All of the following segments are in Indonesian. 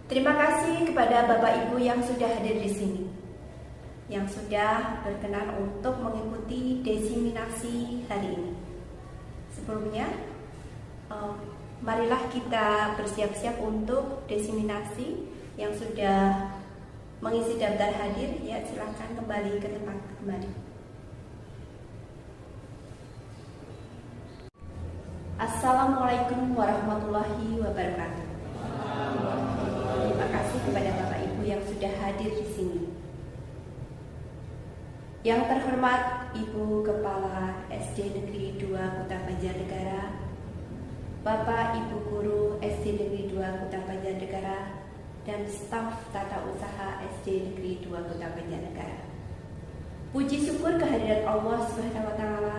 Terima kasih kepada Bapak Ibu yang sudah hadir di sini, yang sudah berkenan untuk mengikuti desiminasi hari ini. Sebelumnya, marilah kita bersiap-siap untuk desiminasi. Yang sudah mengisi daftar hadir, ya silahkan kembali ke tempat kembali. Assalamualaikum warahmatullahi wabarakatuh. Terima kasih kepada Bapak Ibu yang sudah hadir di sini. Yang terhormat Ibu Kepala SD Negeri 2 Kota Banjarnegara, Bapak Ibu Guru SD Negeri 2 Kota Banjarnegara, dan staf tata usaha SD Negeri 2 Kota Banjarnegara. Puji syukur kehadiran Allah Subhanahu wa Ta'ala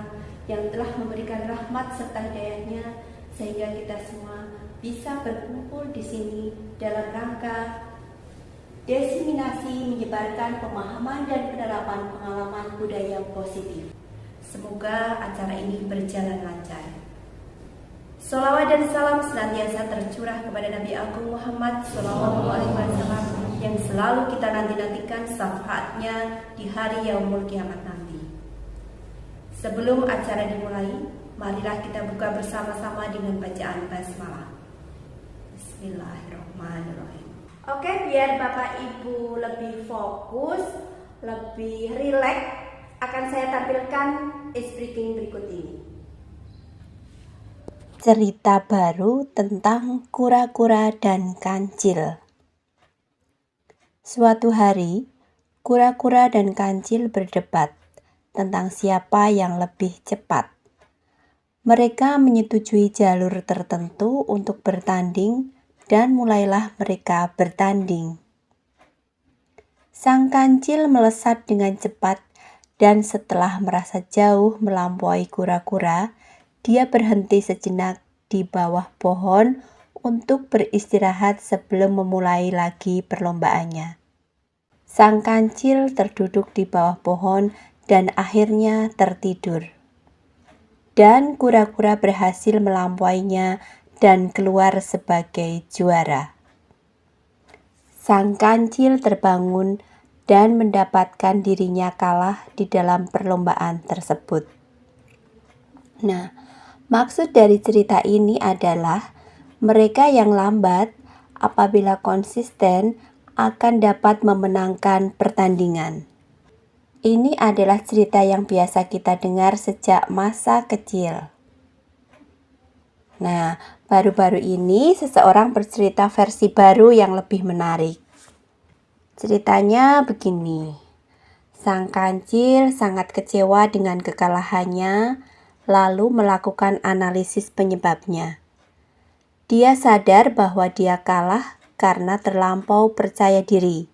yang telah memberikan rahmat serta hidayahnya sehingga kita semua bisa berkumpul di sini dalam rangka desiminasi menyebarkan pemahaman dan penerapan pengalaman budaya positif. Semoga acara ini berjalan lancar. Sholawat dan salam senantiasa tercurah kepada Nabi Agung Muhammad SAW yang selalu kita nanti-nantikan syafaatnya di hari Yaumul Kiamat nanti. Sebelum acara dimulai, marilah kita buka bersama-sama dengan bacaan basmalah. Bismillahirrahmanirrahim. Oke, biar Bapak Ibu lebih fokus, lebih rileks, akan saya tampilkan speaking berikut ini. Cerita baru tentang kura-kura dan kancil. Suatu hari, kura-kura dan kancil berdebat tentang siapa yang lebih cepat. Mereka menyetujui jalur tertentu untuk bertanding dan mulailah mereka bertanding. Sang kancil melesat dengan cepat dan setelah merasa jauh melampaui kura-kura, dia berhenti sejenak di bawah pohon untuk beristirahat sebelum memulai lagi perlombaannya. Sang kancil terduduk di bawah pohon dan akhirnya tertidur. Dan kura-kura berhasil melampauinya dan keluar sebagai juara. Sang kancil terbangun dan mendapatkan dirinya kalah di dalam perlombaan tersebut. Nah, maksud dari cerita ini adalah mereka yang lambat apabila konsisten akan dapat memenangkan pertandingan. Ini adalah cerita yang biasa kita dengar sejak masa kecil. Nah, baru-baru ini seseorang bercerita versi baru yang lebih menarik. Ceritanya begini. Sang kancil sangat kecewa dengan kekalahannya, lalu melakukan analisis penyebabnya. Dia sadar bahwa dia kalah karena terlampau percaya diri,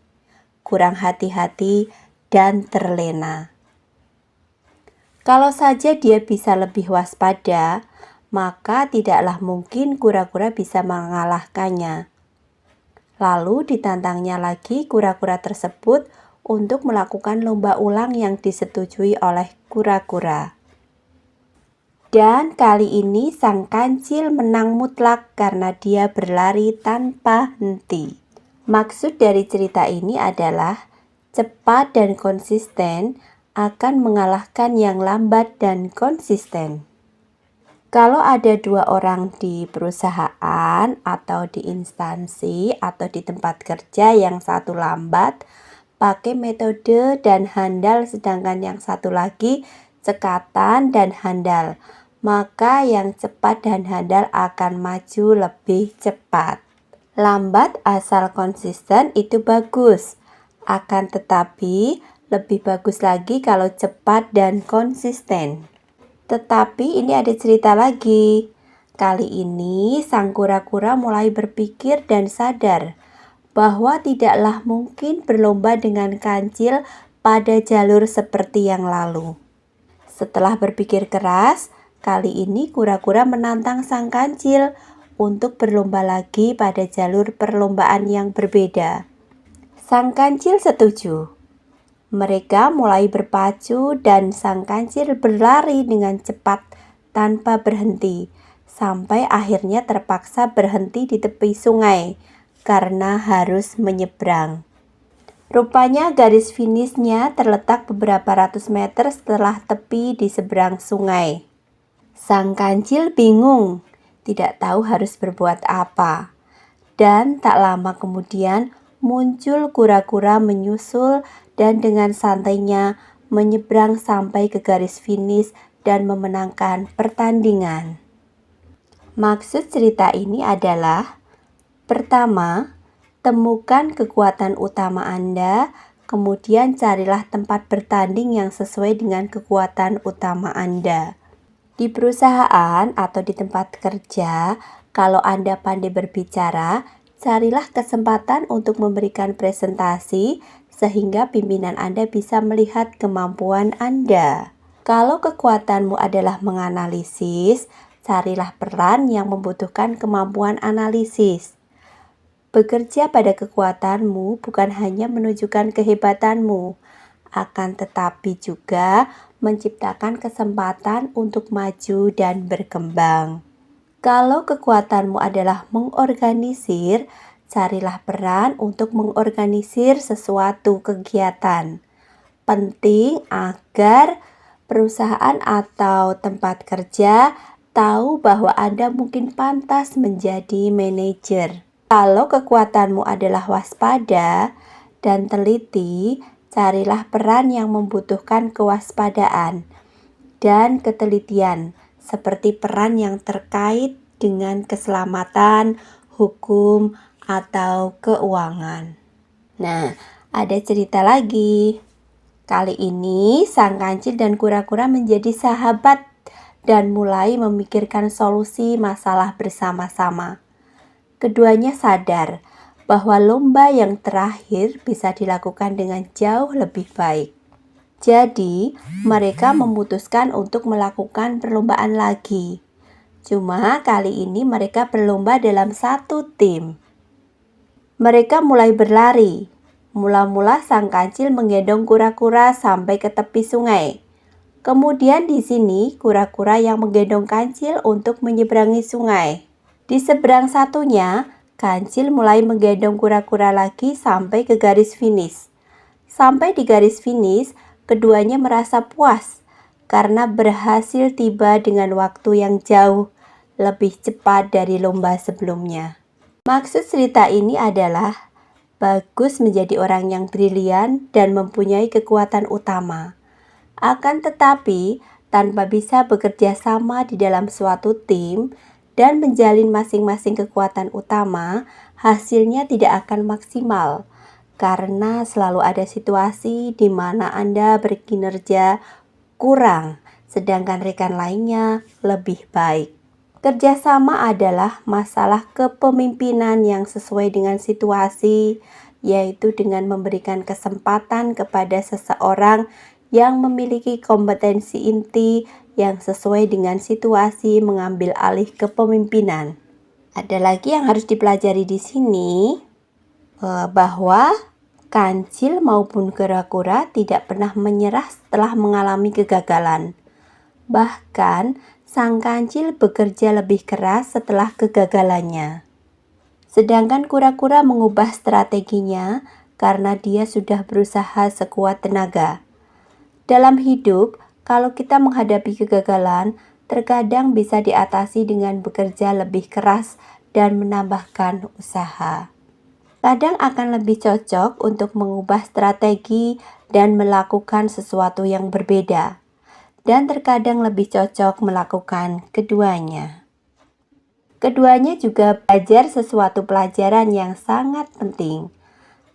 kurang hati-hati, dan terlena. Kalau saja dia bisa lebih waspada, maka tidaklah mungkin kura-kura bisa mengalahkannya. Lalu ditantangnya lagi kura-kura tersebut untuk melakukan lomba ulang yang disetujui oleh kura-kura. Dan kali ini sang kancil menang mutlak karena dia berlari tanpa henti. Maksud dari cerita ini adalah cepat dan konsisten akan mengalahkan yang lambat dan konsisten. Kalau ada dua orang di perusahaan atau di instansi atau di tempat kerja yang satu lambat, pakai metode dan handal sedangkan yang satu lagi cekatan dan handal, maka yang cepat dan handal akan maju lebih cepat. Lambat asal konsisten itu bagus, akan tetapi lebih bagus lagi kalau cepat dan konsisten. Tetapi ini ada cerita lagi. Kali ini sang kura-kura mulai berpikir dan sadar bahwa tidaklah mungkin berlomba dengan kancil pada jalur seperti yang lalu. Setelah berpikir keras, kali ini kura-kura menantang sang kancil untuk berlomba lagi pada jalur perlombaan yang berbeda. Sang kancil setuju. Mereka mulai berpacu dan sang kancil berlari dengan cepat tanpa berhenti, sampai akhirnya terpaksa berhenti di tepi sungai karena harus menyeberang. Rupanya garis finishnya terletak beberapa ratus meter setelah tepi di seberang sungai. Sang kancil bingung, tidak tahu harus berbuat apa. Dan tak lama kemudian muncul kura-kura menyusul dan dengan santainya menyeberang sampai ke garis finish dan memenangkan pertandingan. Maksud cerita ini adalah, pertama, temukan kekuatan utama Anda, kemudian carilah tempat bertanding yang sesuai dengan kekuatan utama Anda. Di perusahaan atau di tempat kerja, kalau Anda pandai berbicara, carilah kesempatan untuk memberikan presentasi sehingga pimpinan Anda bisa melihat kemampuan Anda. Kalau kekuatanmu adalah menganalisis, carilah peran yang membutuhkan kemampuan analisis. Bekerja pada kekuatanmu bukan hanya menunjukkan kehebatanmu, akan tetapi juga menciptakan kesempatan untuk maju dan berkembang. Kalau kekuatanmu adalah mengorganisir, carilah peran untuk mengorganisir sesuatu kegiatan. Penting agar perusahaan atau tempat kerja tahu bahwa Anda mungkin pantas menjadi manajer. Kalau kekuatanmu adalah waspada dan teliti, carilah peran yang membutuhkan kewaspadaan dan ketelitian, seperti peran yang terkait dengan keselamatan, hukum, atau keuangan. Nah, ada cerita lagi. Kali ini, sang kancil dan kura-kura menjadi sahabat dan mulai memikirkan solusi masalah bersama-sama. Keduanya sadar bahwa lomba yang terakhir bisa dilakukan dengan jauh lebih baik. Jadi, mereka memutuskan untuk melakukan perlombaan lagi. Cuma kali ini mereka berlomba dalam satu tim. Mereka mulai berlari. Mula-mula sang kancil menggendong kura-kura sampai ke tepi sungai. Kemudian di sini kura-kura yang menggendong kancil untuk menyeberangi sungai. Di seberang satunya, kancil mulai menggendong kura-kura lagi sampai ke garis finish. Sampai di garis finish, keduanya merasa puas karena berhasil tiba dengan waktu yang jauh lebih cepat dari lomba sebelumnya. Maksud cerita ini adalah bagus menjadi orang yang brilian dan mempunyai kekuatan utama. Akan tetapi, tanpa bisa bekerja sama di dalam suatu tim dan menjalin masing-masing kekuatan utama, hasilnya tidak akan maksimal. Karena selalu ada situasi di mana Anda berkinerja kurang, sedangkan rekan lainnya lebih baik. Kerjasama adalah masalah kepemimpinan yang sesuai dengan situasi, yaitu dengan memberikan kesempatan kepada seseorang yang memiliki kompetensi inti yang sesuai dengan situasi mengambil alih kepemimpinan. Ada lagi yang harus dipelajari di sini, bahwa kancil maupun kura-kura tidak pernah menyerah setelah mengalami kegagalan. Bahkan, sang kancil bekerja lebih keras setelah kegagalannya. Sedangkan kura-kura mengubah strateginya karena dia sudah berusaha sekuat tenaga. Dalam hidup, kalau kita menghadapi kegagalan, terkadang bisa diatasi dengan bekerja lebih keras dan menambahkan usaha. Kadang akan lebih cocok untuk mengubah strategi dan melakukan sesuatu yang berbeda. Dan terkadang lebih cocok melakukan keduanya. Keduanya juga belajar sesuatu pelajaran yang sangat penting.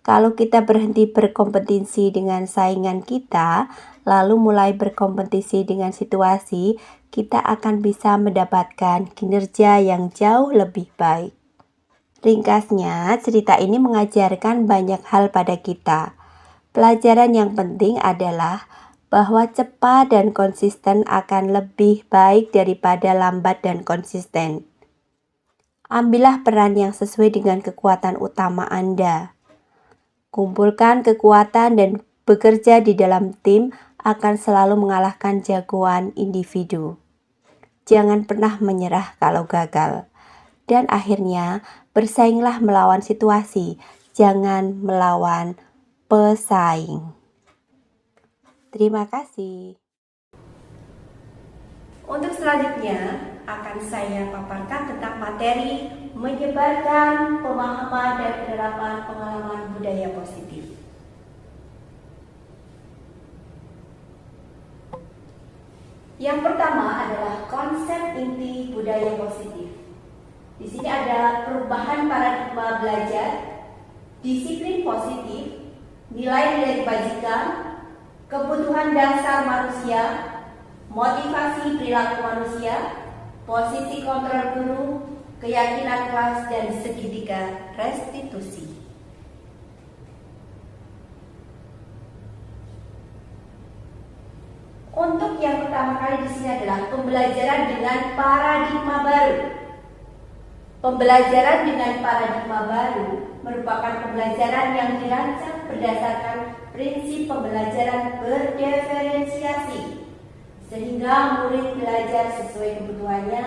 Kalau kita berhenti berkompetisi dengan saingan kita, lalu mulai berkompetisi dengan situasi, kita akan bisa mendapatkan kinerja yang jauh lebih baik. Ringkasnya, cerita ini mengajarkan banyak hal pada kita. Pelajaran yang penting adalah bahwa cepat dan konsisten akan lebih baik daripada lambat dan konsisten. Ambillah peran yang sesuai dengan kekuatan utama Anda. Kumpulkan kekuatan dan bekerja di dalam tim akan selalu mengalahkan jagoan individu. Jangan pernah menyerah kalau gagal. Dan akhirnya, Bersainglah melawan situasi, jangan melawan pesaing. Terima kasih. Untuk selanjutnya akan saya paparkan tentang materi menyebarkan pemahaman dan penerapan pengalaman budaya positif. Yang pertama adalah konsep inti budaya positif. Di sini ada perubahan paradigma belajar, disiplin positif, nilai-nilai kebajikan, kebutuhan dasar manusia, motivasi perilaku manusia, posisi kontrol guru, keyakinan kelas, dan segitiga restitusi. Untuk yang pertama kali di sini adalah pembelajaran dengan paradigma baru. Pembelajaran dengan paradigma baru merupakan pembelajaran yang dirancang berdasarkan prinsip pembelajaran berdiferensiasi, sehingga murid belajar sesuai kebutuhannya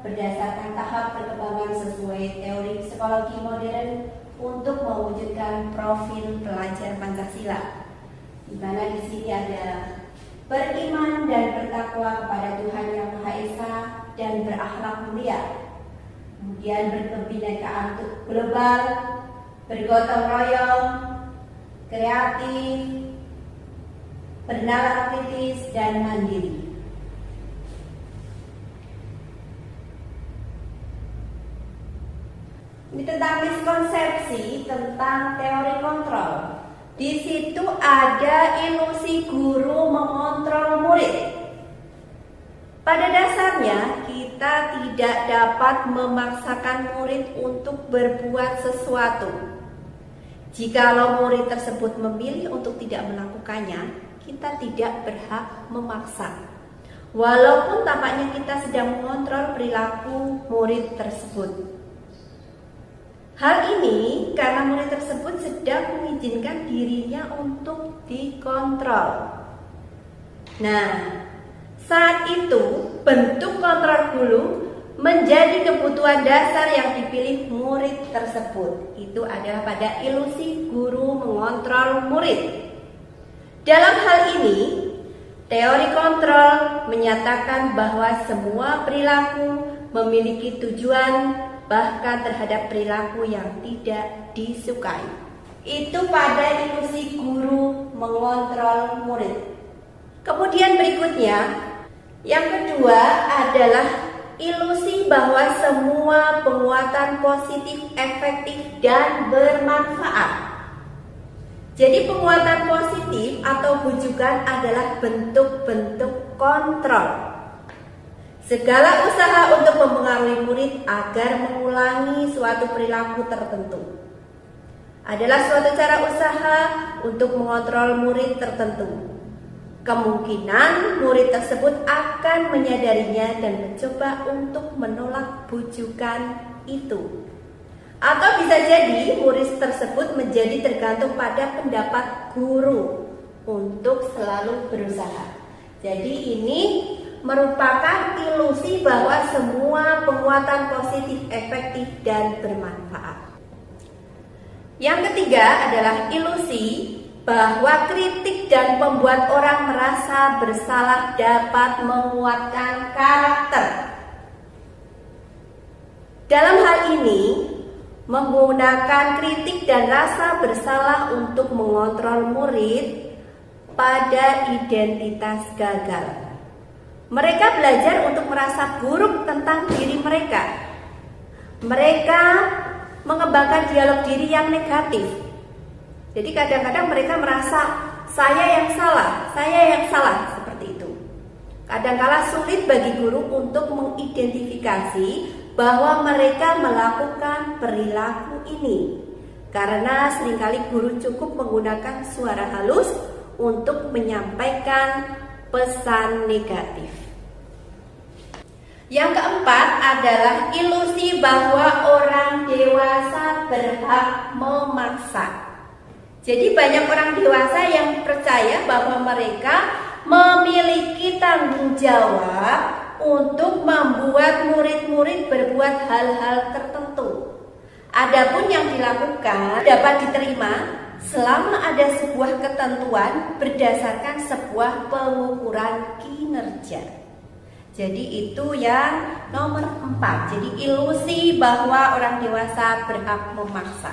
berdasarkan tahap perkembangan sesuai teori psikologi modern untuk mewujudkan profil pelajar Pancasila, di mana di sini ada beriman dan bertakwa kepada Tuhan Yang Maha Esa dan berakhlak mulia, kemudian berkebinekaan global, bergotong royong, kreatif, bernalar kritis, dan mandiri. Ini tentang miskonsepsi tentang teori kontrol. Di situ ada ilusi guru mengontrol murid. Pada dasarnya kita tidak dapat memaksakan murid untuk berbuat sesuatu. Jikalau murid tersebut memilih untuk tidak melakukannya, kita tidak berhak memaksa. Walaupun tampaknya kita sedang mengontrol perilaku murid tersebut. Hal ini karena murid tersebut sedang mengizinkan dirinya untuk dikontrol. Nah, saat itu bentuk kontrol guru menjadi kebutuhan dasar yang dipilih murid tersebut. Itu adalah pada ilusi guru mengontrol murid. Dalam hal ini, teori kontrol menyatakan bahwa semua perilaku memiliki tujuan, bahkan terhadap perilaku yang tidak disukai. Itu pada ilusi guru mengontrol murid. Kemudian berikutnya, yang kedua adalah ilusi bahwa semua penguatan positif efektif dan bermanfaat. Jadi penguatan positif atau bujukan adalah bentuk-bentuk kontrol. Segala usaha untuk mempengaruhi murid agar mengulangi suatu perilaku tertentu adalah suatu cara usaha untuk mengontrol murid tertentu. Kemungkinan murid tersebut akan menyadarinya dan mencoba untuk menolak bujukan itu. Atau bisa jadi murid tersebut menjadi tergantung pada pendapat guru untuk selalu berusaha. Jadi ini merupakan ilusi bahwa semua penguatan positif efektif dan bermanfaat. Yang ketiga adalah ilusi bahwa kritik dan membuat orang merasa bersalah dapat menguatkan karakter. Dalam hal ini, menggunakan kritik dan rasa bersalah untuk mengontrol murid pada identitas gagal. Mereka belajar untuk merasa buruk tentang diri mereka. Mereka mengembangkan dialog diri yang negatif. Jadi kadang-kadang mereka merasa saya yang salah, seperti itu. Kadang-kala sulit bagi guru untuk mengidentifikasi bahwa mereka melakukan perilaku ini. Karena seringkali guru cukup menggunakan suara halus untuk menyampaikan pesan negatif. Yang keempat adalah ilusi bahwa orang dewasa berhak memaksa. Jadi banyak orang dewasa yang percaya bahwa mereka memiliki tanggung jawab untuk membuat murid-murid berbuat hal-hal tertentu. Adapun yang dilakukan dapat diterima selama ada sebuah ketentuan berdasarkan sebuah pengukuran kinerja. Jadi itu yang nomor 4. Jadi ilusi bahwa orang dewasa berhak memaksa.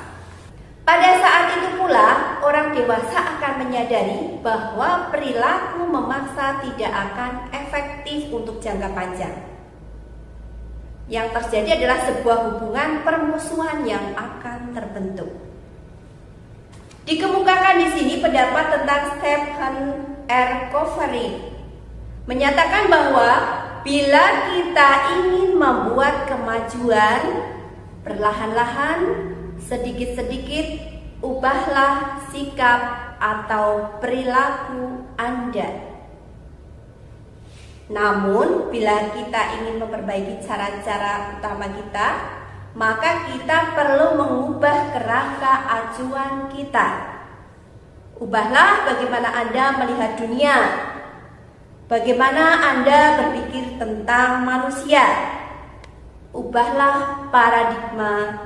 Pada saat itu pula orang dewasa akan menyadari bahwa perilaku memaksa tidak akan efektif untuk jangka panjang. Yang terjadi adalah sebuah hubungan permusuhan yang akan terbentuk. Dikemukakan di sini pendapat tentang Stephen R. Covey menyatakan bahwa bila kita ingin membuat kemajuan perlahan-lahan, sedikit-sedikit, ubahlah sikap atau perilaku Anda. Namun, bila kita ingin memperbaiki cara-cara utama kita, maka kita perlu mengubah kerangka acuan kita. Ubahlah bagaimana Anda melihat dunia, bagaimana Anda berpikir tentang manusia. Ubahlah paradigma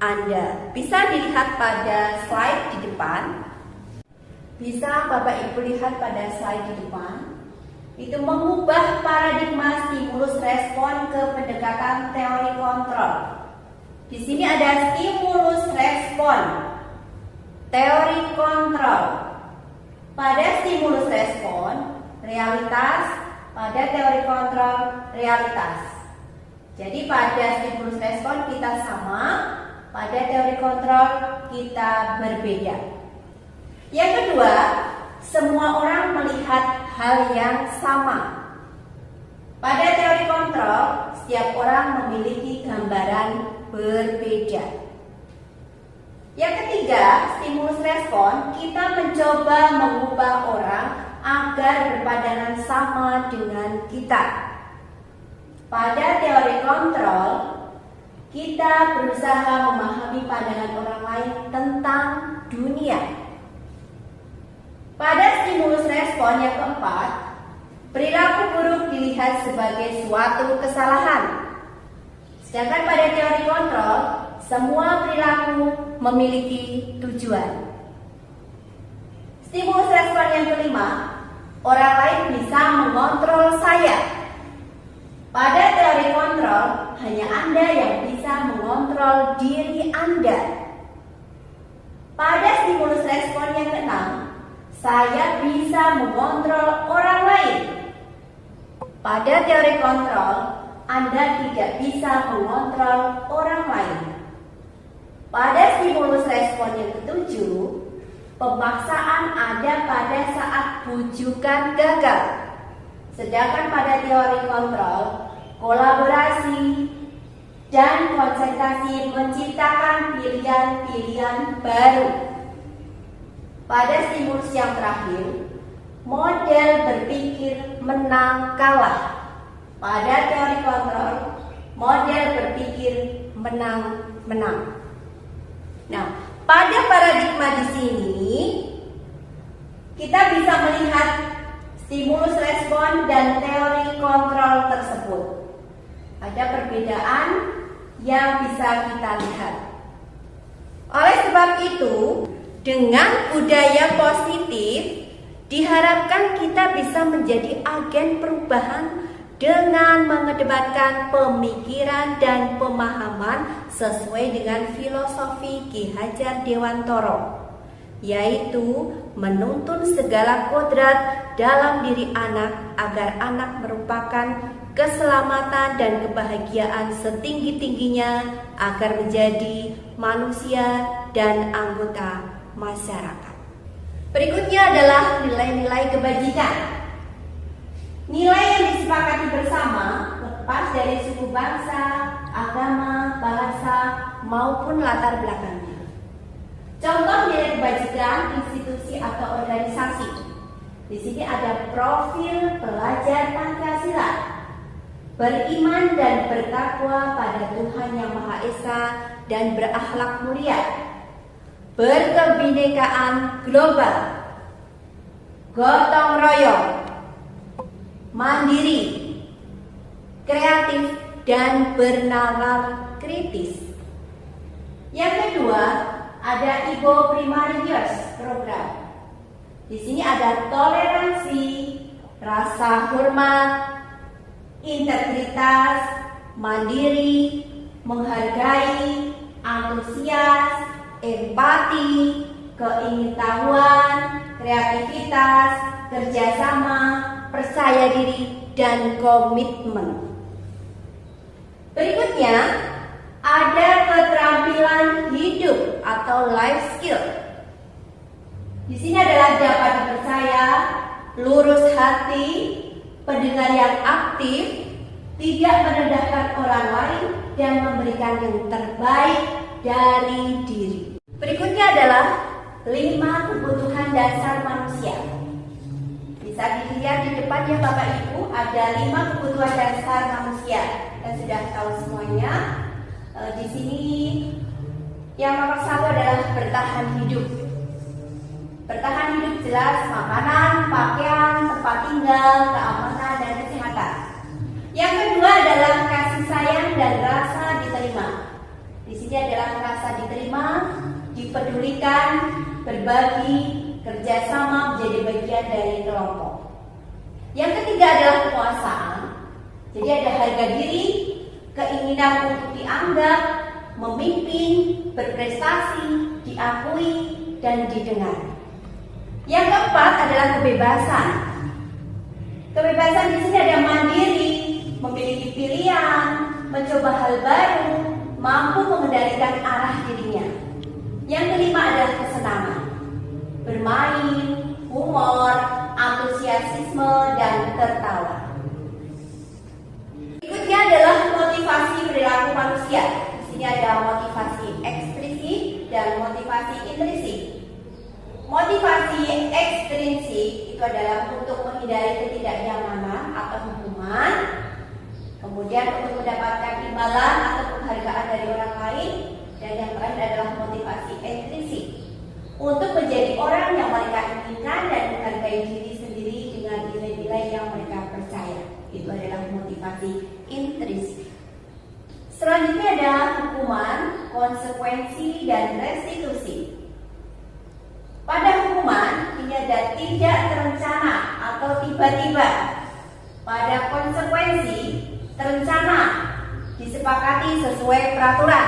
Anda. Bisa dilihat pada slide di depan. Bisa Bapak Ibu lihat pada slide di depan. Itu mengubah paradigma stimulus respon ke pendekatan teori kontrol. Di sini ada stimulus respon, teori kontrol. Pada stimulus respon, realitas, pada teori kontrol, realitas. Jadi pada stimulus respon kita sama, pada teori kontrol kita berbeda. Yang kedua, semua orang melihat hal yang sama. Pada teori kontrol, setiap orang memiliki gambaran berbeda. Yang ketiga, stimulus respon, kita mencoba mengubah orang agar berpandangan sama dengan kita. Pada teori kontrol, kita berusaha memahami pandangan orang lain tentang dunia. Pada stimulus respon yang keempat, perilaku buruk dilihat sebagai suatu kesalahan. Sedangkan pada teori kontrol, semua perilaku memiliki tujuan. Stimulus respon yang kelima, orang lain bisa mengontrol saya. Pada teori kontrol, hanya Anda yang bisa mengontrol diri Anda. Pada stimulus respon yang keenam, saya bisa mengontrol orang lain. Pada teori kontrol, Anda tidak bisa mengontrol orang lain. Pada stimulus respon yang ketujuh, pemaksaan ada pada saat bujukan gagal. Sedangkan pada teori kontrol, kolaborasi dan konsentrasi menciptakan pilihan-pilihan baru. Pada stimulus yang terakhir, model berpikir menang kalah. Pada teori kontrol, model berpikir menang-menang. Nah, pada paradigma di sini kita bisa melihat stimulus respon dan teori kontrol tersebut. Ada perbedaan yang bisa kita lihat. Oleh sebab itu, dengan budaya positif, diharapkan kita bisa menjadi agen perubahan dengan mengedepankan pemikiran dan pemahaman sesuai dengan filosofi Ki Hajar Dewantoro, yaitu menuntun segala kodrat dalam diri anak agar anak merupakan keselamatan dan kebahagiaan setinggi-tingginya agar menjadi manusia dan anggota masyarakat. Berikutnya adalah nilai-nilai kebajikan. Nilai yang disepakati bersama lepas dari suku bangsa, agama, bahasa, maupun latar belakangnya. Contoh nilai kebajikan institusi atau organisasi. Di sini ada profil pelajar Pancasila, beriman dan bertakwa pada Tuhan Yang Maha Esa dan berakhlak mulia, berkebinekaan global, gotong royong, mandiri, kreatif, dan bernalar kritis. Yang kedua, ada Ibo Primarius program. Di sini ada toleransi, rasa hormat, integritas, mandiri, menghargai, antusias, empati, keingintahuan, kreativitas, kerjasama, percaya diri, dan komitmen. Berikutnya, ada keterampilan hidup atau life skill. Di sini adalah dapat dipercaya, lurus hati, pendengar yang aktif, tidak merendahkan orang lain, dan memberikan yang terbaik dari diri. Berikutnya adalah 5 kebutuhan dasar manusia. Bisa dilihat di depannya Bapak Ibu, ada 5 kebutuhan dasar manusia. Kita sudah tahu semuanya. Di sini yang nomor 1 adalah bertahan hidup. Bertahan hidup jelas makanan, pakaian, tempat tinggal, keamanan, dan kesehatan. Yang kedua adalah kasih sayang dan rasa diterima. Di sini adalah rasa diterima, dipedulikan, berbagi, kerjasama menjadi bagian dari kelompok. Yang ketiga adalah kekuasaan. Jadi ada harga diri, keinginan untuk dianggap, memimpin, berprestasi, diakui, dan didengar. Yang keempat adalah kebebasan. Kebebasan di sini ada mandiri, memiliki pilihan, mencoba hal baru, mampu mengendalikan arah dirinya. Yang kelima adalah kesenangan, bermain, humor, antusiasme, dan tertawa. Berikutnya adalah motivasi perilaku manusia. Di sini ada motivasi eksplisit dan motivasi intrinsik. Motivasi ekstrinsik itu adalah untuk menghindari ketidaknyamanan atau hukuman, kemudian untuk mendapatkan imbalan atau penghargaan dari orang lain, dan yang terakhir adalah motivasi intrinsik untuk menjadi orang yang mereka inginkan dan menghargai diri sendiri dengan nilai-nilai yang mereka percaya. Itu adalah motivasi intrinsik. Selanjutnya ada hukuman, konsekuensi, dan restitusi. Pada hukuman, ini ada tidak terencana atau tiba-tiba. Pada konsekuensi, terencana, disepakati sesuai peraturan.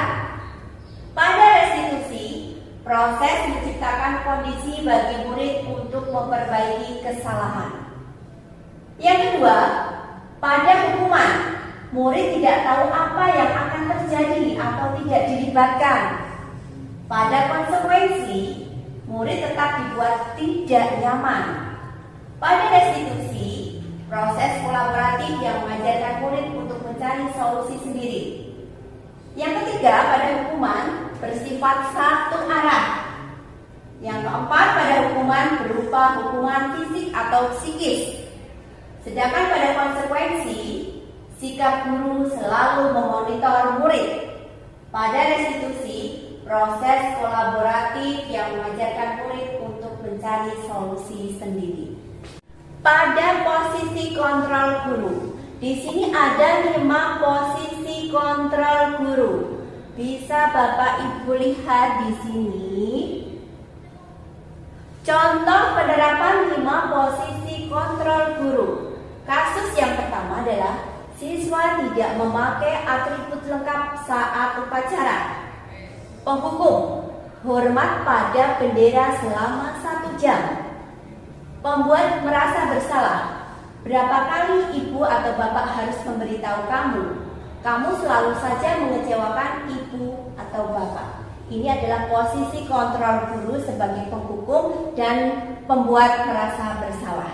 Pada restitusi, proses menciptakan kondisi bagi murid untuk memperbaiki kesalahan. Yang kedua, pada hukuman, murid tidak tahu apa yang akan terjadi atau tidak dilibatkan. Pada konsekuensi, murid tetap dibuat tidak nyaman. Pada restitusi, proses kolaboratif yang mengajarkan murid untuk mencari solusi sendiri. Yang ketiga, pada hukuman bersifat satu arah. Yang keempat, pada hukuman berupa hukuman fisik atau psikis. Sedangkan pada konsekuensi, sikap guru selalu memonitor murid. Pada restitusi, proses kolaboratif yang mengajarkan murid untuk mencari solusi sendiri. Pada posisi kontrol guru, di sini ada 5 posisi kontrol guru. Bisa Bapak Ibu lihat di sini. Contoh penerapan 5 posisi kontrol guru. Kasus yang pertama adalah siswa tidak memakai atribut lengkap saat upacara. Penghukum, hormat pada bendera selama 1 jam. Pembuat merasa bersalah. Berapa kali ibu atau bapak harus memberitahu kamu? Kamu selalu saja mengecewakan ibu atau bapak. Ini adalah posisi kontrol guru sebagai penghukum dan pembuat merasa bersalah.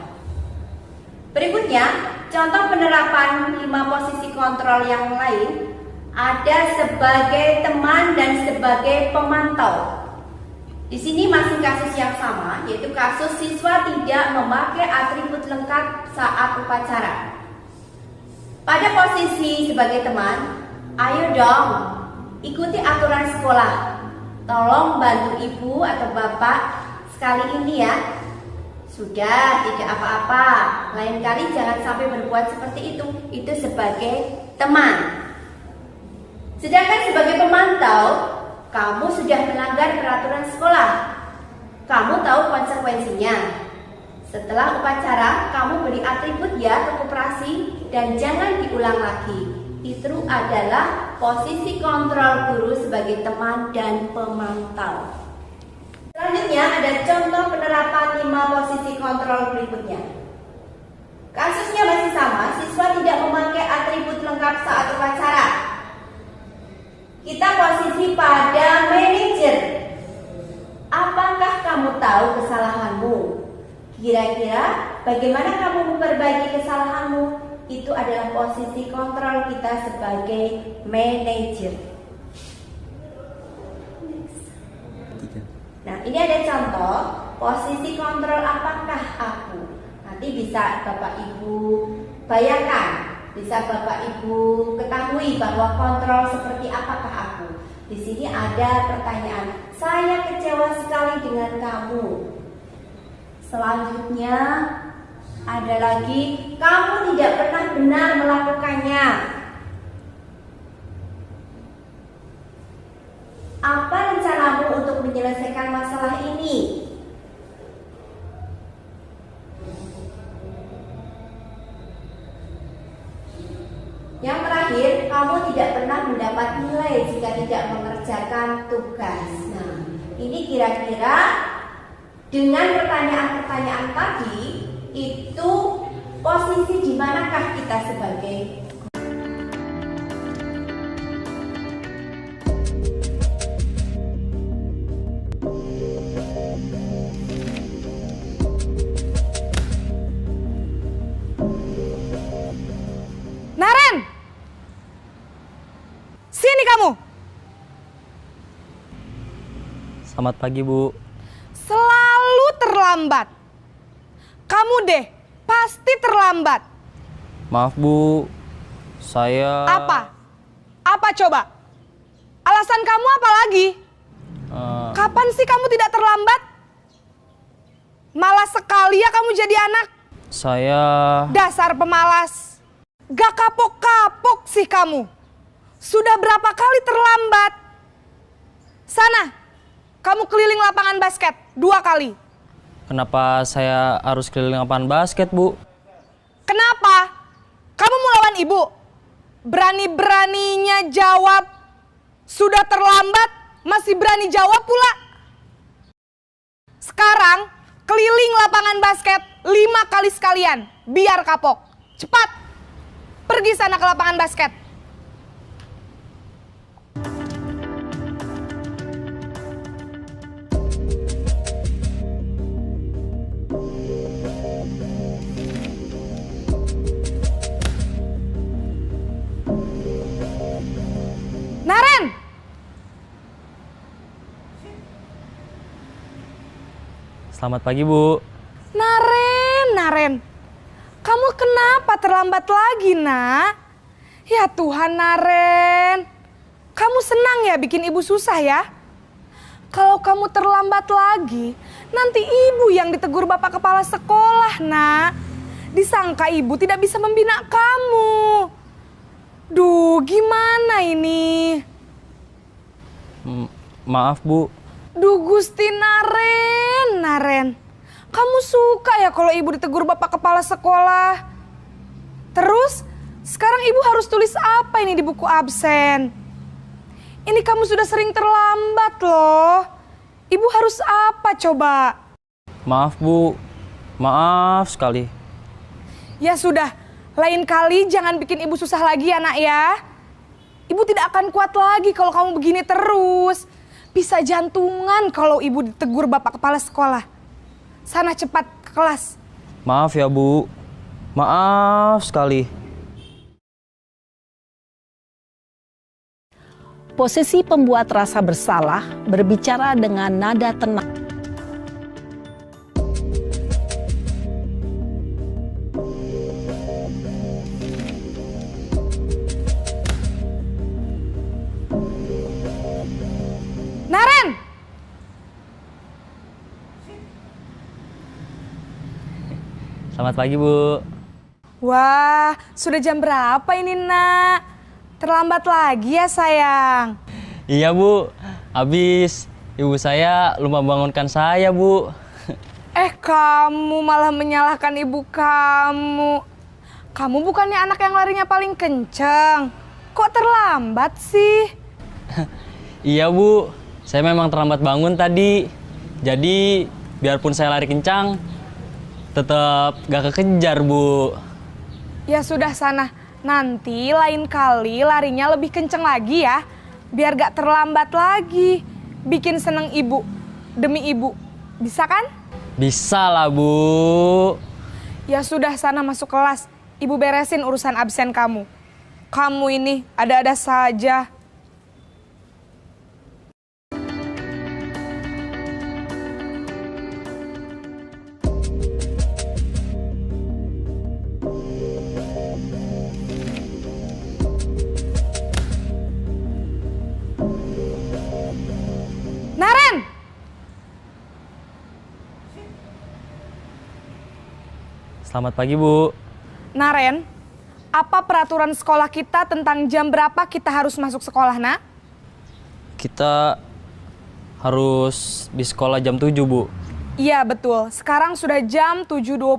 Berikutnya, contoh penerapan 5 posisi kontrol yang lain. Ada sebagai teman dan sebagai pemantau. Di sini masih kasus yang sama, yaitu kasus siswa tidak memakai atribut lengkap saat upacara. Pada posisi sebagai teman, ayo dong, ikuti aturan sekolah. Tolong bantu ibu atau bapak sekali ini ya. Sudah, tidak apa-apa. Lain kali jangan sampai berbuat seperti itu. Itu sebagai teman. Sedangkan sebagai pemantau, kamu sudah melanggar peraturan sekolah. Kamu tahu konsekuensinya. Setelah upacara, kamu beri atribut ya ke koperasi dan jangan diulang lagi. Itu adalah posisi kontrol guru sebagai teman dan pemantau. Selanjutnya ada contoh penerapan 5 posisi kontrol berikutnya. Kasusnya masih sama, siswa tidak memakai atribut lengkap saat upacara. Kita posisi pada manajer. Apakah kamu tahu kesalahanmu? Kira-kira bagaimana kamu memperbaiki kesalahanmu? Itu adalah posisi kontrol kita sebagai manajer. Nah, ini ada contoh posisi kontrol apakah aku. Nanti bisa Bapak Ibu bayangkan, bisa Bapak Ibu ketahui bahwa kontrol seperti apakah aku. Di sini ada pertanyaan, saya kecewa sekali dengan kamu. Selanjutnya ada lagi, kamu tidak pernah benar melakukannya. Apa rencanamu untuk menyelesaikan masalah ini? Yang terakhir, kamu tidak pernah mendapat nilai jika tidak mengerjakan tugas. Nah, ini kira-kira dengan pertanyaan-pertanyaan tadi, itu posisi di manakah kita sebagai Naren! Sini kamu! Selamat pagi, Bu. Selalu terlambat. Kamu deh, pasti terlambat. Maaf, Bu. Saya... Apa? Apa coba? Alasan kamu apa lagi? Kapan sih kamu tidak terlambat? Malas sekali ya kamu jadi anak. Saya... Dasar pemalas. Gak kapok-kapok sih kamu. Sudah berapa kali terlambat? Sana, kamu keliling lapangan basket 2 kali. Kenapa saya harus keliling lapangan basket, Bu? Kenapa? Kamu mau lawan ibu? Berani-beraninya jawab. Sudah terlambat, masih berani jawab pula. Sekarang, keliling lapangan basket 5 kali sekalian. Biar kapok. Cepat! Pergi sana ke lapangan basket. Naren! Selamat pagi, Bu. Naren. Kamu kenapa terlambat lagi, Nak? Ya Tuhan, Naren. Kamu senang ya bikin ibu susah ya? Kalau kamu terlambat lagi, nanti ibu yang ditegur bapak kepala sekolah, Nak. Disangka ibu tidak bisa membina kamu. Duh, gimana ini? Maaf, Bu. Duh, Gusti Naren. Kamu suka ya kalau ibu ditegur bapak kepala sekolah? Terus, sekarang ibu harus tulis apa ini di buku absen? Ini kamu sudah sering terlambat loh. Ibu harus apa coba? Maaf, Bu. Maaf sekali. Ya sudah, lain kali jangan bikin ibu susah lagi ya, Nak ya. Ibu tidak akan kuat lagi kalau kamu begini terus. Bisa jantungan kalau ibu ditegur bapak kepala sekolah. Sana cepat ke kelas. Maaf ya, Bu. Maaf sekali. Posisi pembuat rasa bersalah berbicara dengan nada tenang. Naren! Selamat pagi, Bu. Wah, sudah jam berapa ini, Nak? Terlambat lagi ya, sayang? Iya, Bu. Habis ibu saya lupa bangunkan saya, Bu. Kamu malah menyalahkan ibu kamu. Kamu bukannya anak yang larinya paling kenceng. Kok terlambat sih? Iya, Bu. Saya memang terlambat bangun tadi. Jadi, biarpun saya lari kencang, tetap gak kekejar, Bu. Ya sudah sana. Nanti lain kali larinya lebih kenceng lagi ya. Biar gak terlambat lagi. Bikin seneng ibu. Demi ibu. Bisa kan? Bisa lah, Bu. Ya sudah sana masuk kelas. Ibu beresin urusan absen kamu. Kamu ini ada-ada saja. Naren! Selamat pagi, Bu. Naren, apa peraturan sekolah kita tentang jam berapa kita harus masuk sekolah, nak? Kita harus di sekolah jam 7, Bu. Iya, betul. Sekarang sudah jam 7.20.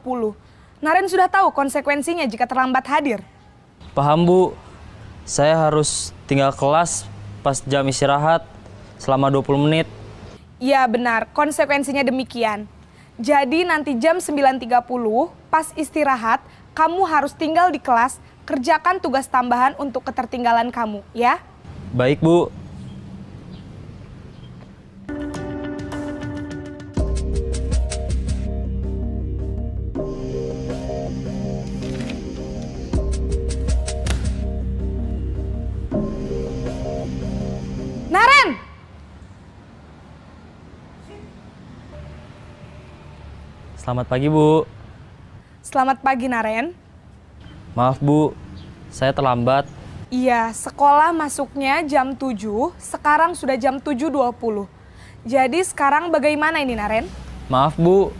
Naren sudah tahu konsekuensinya jika terlambat hadir. Paham, Bu. Saya harus tinggal kelas pas jam istirahat selama 20 menit. Iya, benar. Konsekuensinya demikian. Jadi nanti jam 9.30 pas istirahat, kamu harus tinggal di kelas, kerjakan tugas tambahan untuk ketertinggalan kamu, ya? Baik, Bu. Naren! Selamat pagi, Bu. Selamat pagi, Naren. Maaf, Bu. Saya terlambat. Iya, sekolah masuknya jam 7, sekarang sudah jam 7.20. Jadi sekarang bagaimana ini, Naren? Maaf, Bu.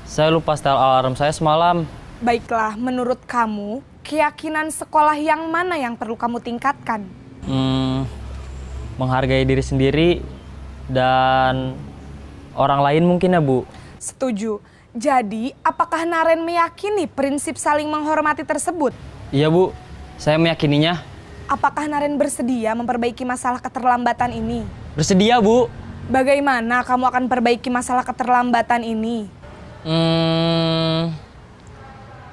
Saya lupa setel alarm saya semalam. Baiklah, menurut kamu, keyakinan sekolah yang mana yang perlu kamu tingkatkan? Menghargai diri sendiri dan orang lain mungkin ya, Bu. Setuju. Jadi, apakah Naren meyakini prinsip saling menghormati tersebut? Iya, Bu. Saya meyakininya. Apakah Naren bersedia memperbaiki masalah keterlambatan ini? Bersedia, Bu. Bagaimana kamu akan perbaiki masalah keterlambatan ini?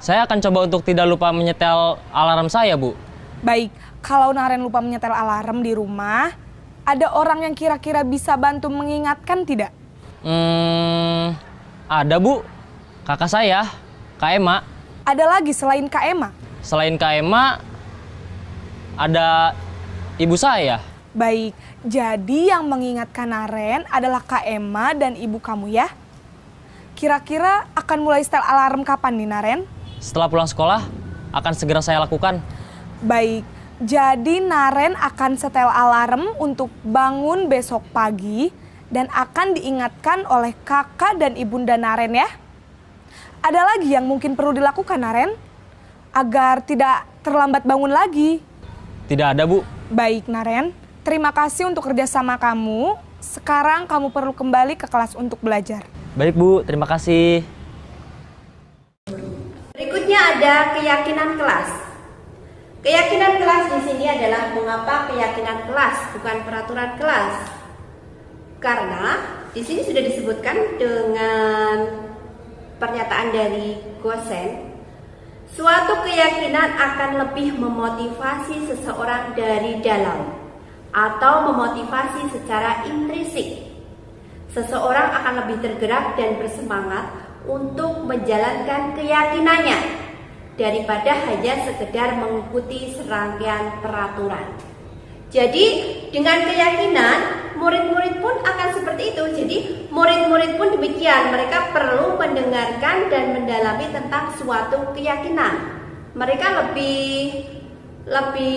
Saya akan coba untuk tidak lupa menyetel alarm saya, Bu. Baik, kalau Naren lupa menyetel alarm di rumah, ada orang yang kira-kira bisa bantu mengingatkan tidak? Ada, Bu. Kakak saya, Kak Ema. Ada lagi selain Kak Ema? Selain Kak Ema, ada ibu saya. Baik, jadi yang mengingatkan Naren adalah Kak Ema dan ibu kamu ya? Kira-kira akan mulai setel alarm kapan nih, Naren? Setelah pulang sekolah, akan segera saya lakukan. Baik, jadi Naren akan setel alarm untuk bangun besok pagi dan akan diingatkan oleh kakak dan ibunda Naren ya. Ada lagi yang mungkin perlu dilakukan, Naren? Agar tidak terlambat bangun lagi. Tidak ada, Bu. Baik, Naren. Terima kasih untuk kerjasama kamu. Sekarang kamu perlu kembali ke kelas untuk belajar. Baik, Bu. Terima kasih. Berikutnya ada keyakinan kelas. Keyakinan kelas di sini adalah mengapa keyakinan kelas bukan peraturan kelas. Karena di sini sudah disebutkan dengan pernyataan dari Gosen, suatu keyakinan akan lebih memotivasi seseorang dari dalam atau memotivasi secara intrinsik. Seseorang akan lebih tergerak dan bersemangat untuk menjalankan keyakinannya daripada hanya sekedar mengikuti serangkaian peraturan. Jadi dengan keyakinan murid-murid pun akan seperti itu. Jadi murid-murid pun demikian, mereka perlu mendengarkan dan mendalami tentang suatu keyakinan. Mereka lebih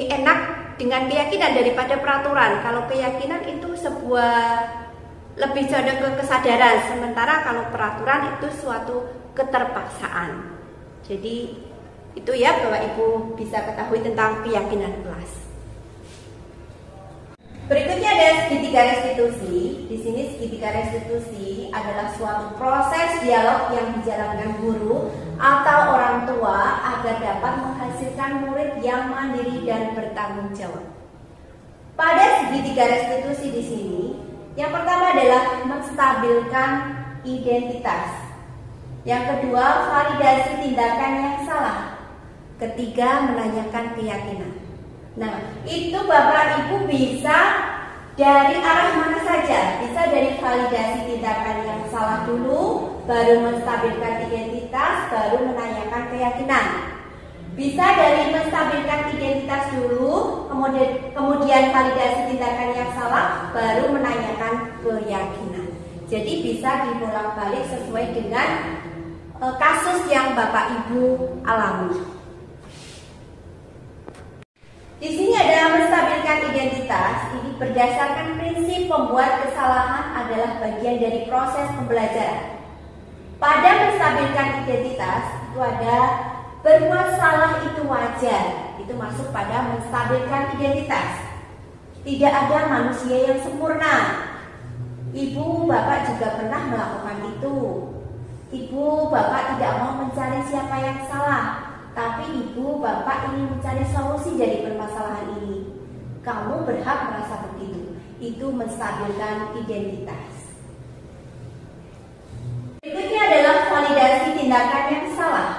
enak dengan keyakinan daripada peraturan. Kalau keyakinan itu sebuah lebih condong ke kesadaran, sementara kalau peraturan itu suatu keterpaksaan. Jadi itu ya Bapak Ibu bisa ketahui tentang keyakinan kelas. Berikutnya ada segitiga restitusi. Di sini segitiga restitusi adalah suatu proses dialog yang dijalankan guru atau orang tua agar dapat menghasilkan murid yang mandiri dan bertanggung jawab. Pada segitiga restitusi di sini, yang pertama adalah menstabilkan identitas. Yang kedua, validasi tindakan yang salah. Ketiga, menanyakan keyakinan. Nah, itu Bapak Ibu bisa dari arah mana saja. Bisa dari validasi tindakan yang salah dulu, baru menstabilkan identitas, baru menanyakan keyakinan. Bisa dari menstabilkan identitas dulu, kemudian validasi tindakan yang salah, baru menanyakan keyakinan. Jadi bisa dibolak-balik sesuai dengan kasus yang Bapak Ibu alami. Di sini ada menstabilkan identitas. Ini berdasarkan prinsip pembuat kesalahan adalah bagian dari proses pembelajaran. Pada menstabilkan identitas itu ada berbuat salah itu wajar. Itu masuk pada menstabilkan identitas. Tidak ada manusia yang sempurna. Ibu, Bapak juga pernah melakukan itu. Ibu, Bapak tidak mau mencari siapa yang salah, tapi Ibu, Bapak ingin mencari solusi dari permasalahan ini. Kamu berhak merasa begitu. Itu menstabilkan identitas. Berikutnya adalah validasi tindakan yang salah.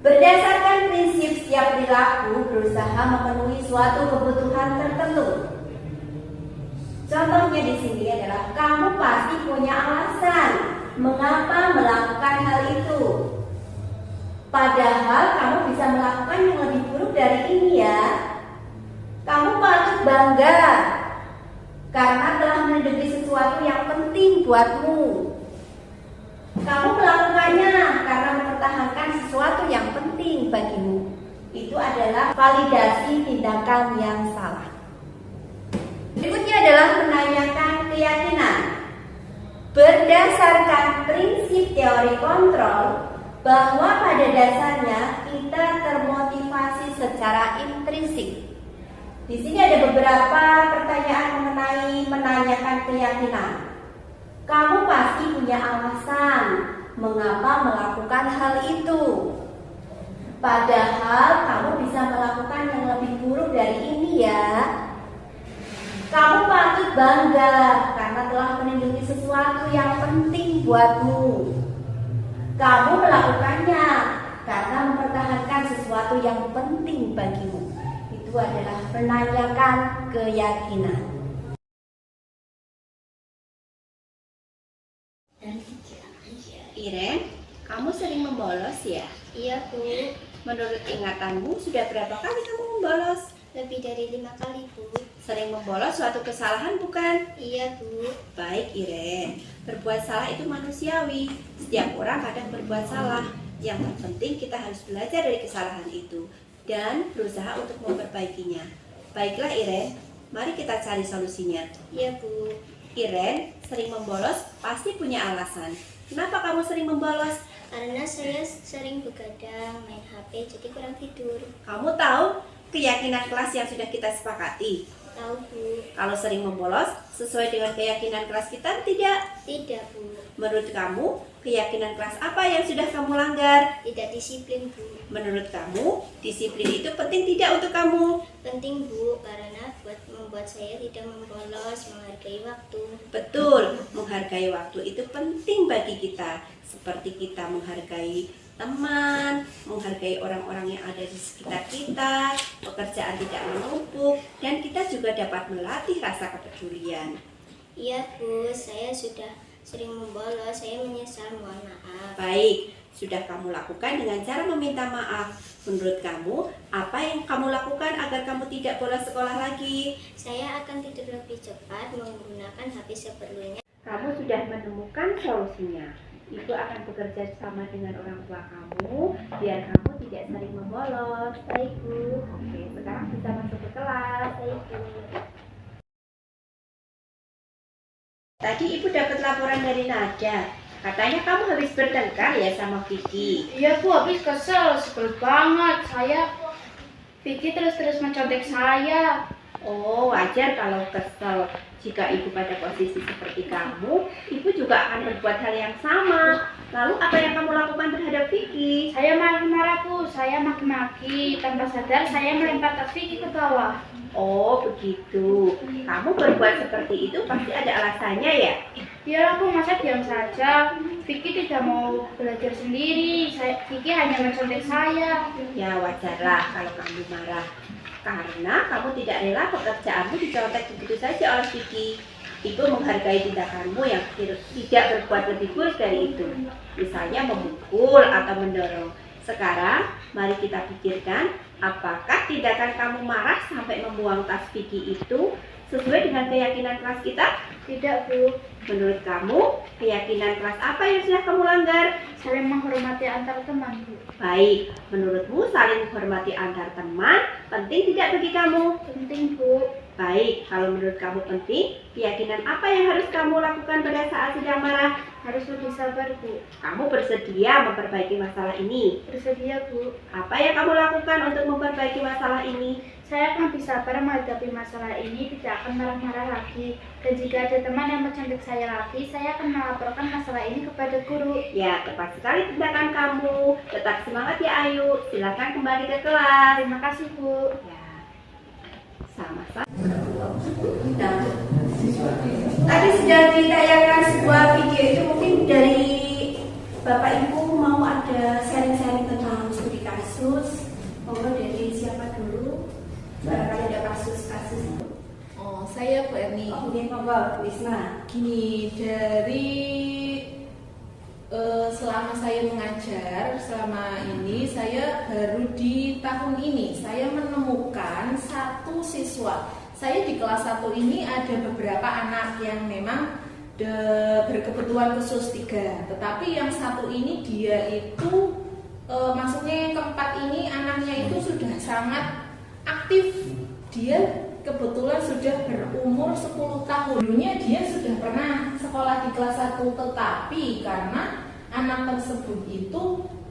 Berdasarkan prinsip setiap perilaku berusaha memenuhi suatu kebutuhan tertentu. Contohnya di sini adalah kamu pasti punya alasan mengapa melakukan hal itu. Padahal kamu bisa melakukan yang lebih buruk dari ini ya. Kamu patut bangga karena telah melindungi sesuatu yang penting buatmu. Kamu melakukannya karena mempertahankan sesuatu yang penting bagimu. Itu adalah validasi tindakan yang salah. Berikutnya adalah menanyakan keyakinan. Berdasarkan prinsip teori kontrol, bahwa pada dasarnya kita termotivasi secara intrinsik. Di sini ada beberapa pertanyaan mengenai menanyakan keyakinan. Kamu pasti punya alasan mengapa melakukan hal itu. Padahal kamu bisa melakukan yang lebih buruk dari ini ya. Kamu patut bangga karena telah melindungi sesuatu yang penting buatmu. Kamu melakukannya karena mempertahankan sesuatu yang penting bagimu. Itu adalah menanyakan keyakinan. Iren, kamu sering membolos ya? Iya, Bu. Menurut ingatanmu, sudah berapa kali kamu membolos? Lebih dari 5 kali, Bu. Sering membolos suatu kesalahan bukan? Iya, Bu. Baik, Iren. Berbuat salah itu manusiawi. Setiap orang kadang berbuat salah. Yang terpenting kita harus belajar dari kesalahan itu dan berusaha untuk memperbaikinya. Baiklah, Iren. Mari kita cari solusinya. Iya, Bu. Iren sering membolos pasti punya alasan. Kenapa kamu sering membolos? Karena saya sering begadang, main HP, jadi kurang tidur. Kamu tahu keyakinan kelas yang sudah kita sepakati? Tahu, Bu. Kalau sering membolos sesuai dengan keyakinan kelas kita tidak? Tidak, Bu. Menurut kamu, keyakinan kelas apa yang sudah kamu langgar? Tidak disiplin, Bu. Menurut kamu, disiplin itu penting tidak untuk kamu? Penting, Bu, karena membuat saya tidak membolos, menghargai waktu. Betul, menghargai waktu itu penting bagi kita. Seperti kita menghargai teman, menghargai orang-orang yang ada di sekitar kita, pekerjaan tidak menumpuk, dan kita juga dapat melatih rasa kepedulian. Iya, Bu, saya sudah sering membolos, saya menyesal, mohon maaf. Baik, sudah kamu lakukan dengan cara meminta maaf. Menurut kamu, apa yang kamu lakukan agar kamu tidak bolos sekolah lagi? Saya akan tidur lebih cepat, menggunakan HP seperlunya. Kamu sudah menemukan solusinya. Ibu akan bekerja sama dengan orang tua kamu biar kamu tidak sering membolos. Baik, Bu. Oke, sekarang bisa masuk ke kelas. Baik, Bu. Tadi ibu dapat laporan dari Nada. Katanya kamu habis bertengkar ya sama Vicky. Iya, Bu, habis sebel banget. Vicky terus-terus mencontek saya. Oh, wajar kalau kesel. Jika ibu pada posisi seperti kamu, ibu juga akan berbuat hal yang sama. Lalu apa yang kamu lakukan terhadap Vicky? Saya marah-marah Bu, saya maki-maki. Tanpa sadar saya melempar tas Vicky ke bawah. Oh, begitu. Kamu berbuat seperti itu pasti ada alasannya ya? Biar aku masa diam saja. Vicky tidak mau belajar sendiri. Vicky hanya mencontek saya. Ya wajarlah kalau kamu marah. Karena kamu tidak rela pekerjaanmu dicontek begitu saja oleh Vicky. Ibu menghargai tindakanmu yang tidak berbuat lebih buruk dari itu. Misalnya memukul atau mendorong. Sekarang, mari kita pikirkan apakah tindakan kamu marah sampai membuang tas Vicky itu sesuai dengan keyakinan kelas kita? Tidak Bu, Menurut kamu, keyakinan kelas apa yang sudah kamu langgar? saling menghormati antar teman Bu. Baik, menurutmu saling menghormati antar teman penting tidak bagi kamu? Penting Bu. Baik, kalau menurut kamu penting, keyakinan apa yang harus kamu lakukan pada saat sedang marah? Harus lebih sabar Bu. Kamu bersedia memperbaiki masalah ini? Bersedia Bu. Apa yang kamu lakukan untuk memperbaiki masalah ini? Saya akan bisa sabar menghadapi masalah ini, tidak akan marah-marah lagi. Dan jika ada teman yang mencontek saya lagi, saya akan melaporkan masalah ini kepada guru. Ya, tepat sekali tindakan kamu. Tetap semangat ya Ayu. Silakan kembali ke kelas. Terima kasih Bu. Ya, sama-sama. Nah, tadi sudah ditayangkan sebuah video itu, mungkin dari Bapak Ibu mau ada sharing-sharing tentang studi kasus. Monggo dari siapa dulu? Barangkali ada kasus-kasus. Oh, saya Bu Erni. Oke, monggo Bu Isma. Gini, dari selama saya mengajar, selama ini saya baru di tahun ini saya menemukan satu siswa. Saya di kelas 1 ini ada beberapa anak yang memang berkebutuhan khusus 3. Tetapi yang satu ini dia itu maksudnya yang keempat ini anaknya itu sudah sangat aktif. Dia kebetulan sudah berumur 10 tahun. Dulunya dia sudah pernah sekolah di kelas 1, tetapi karena anak tersebut itu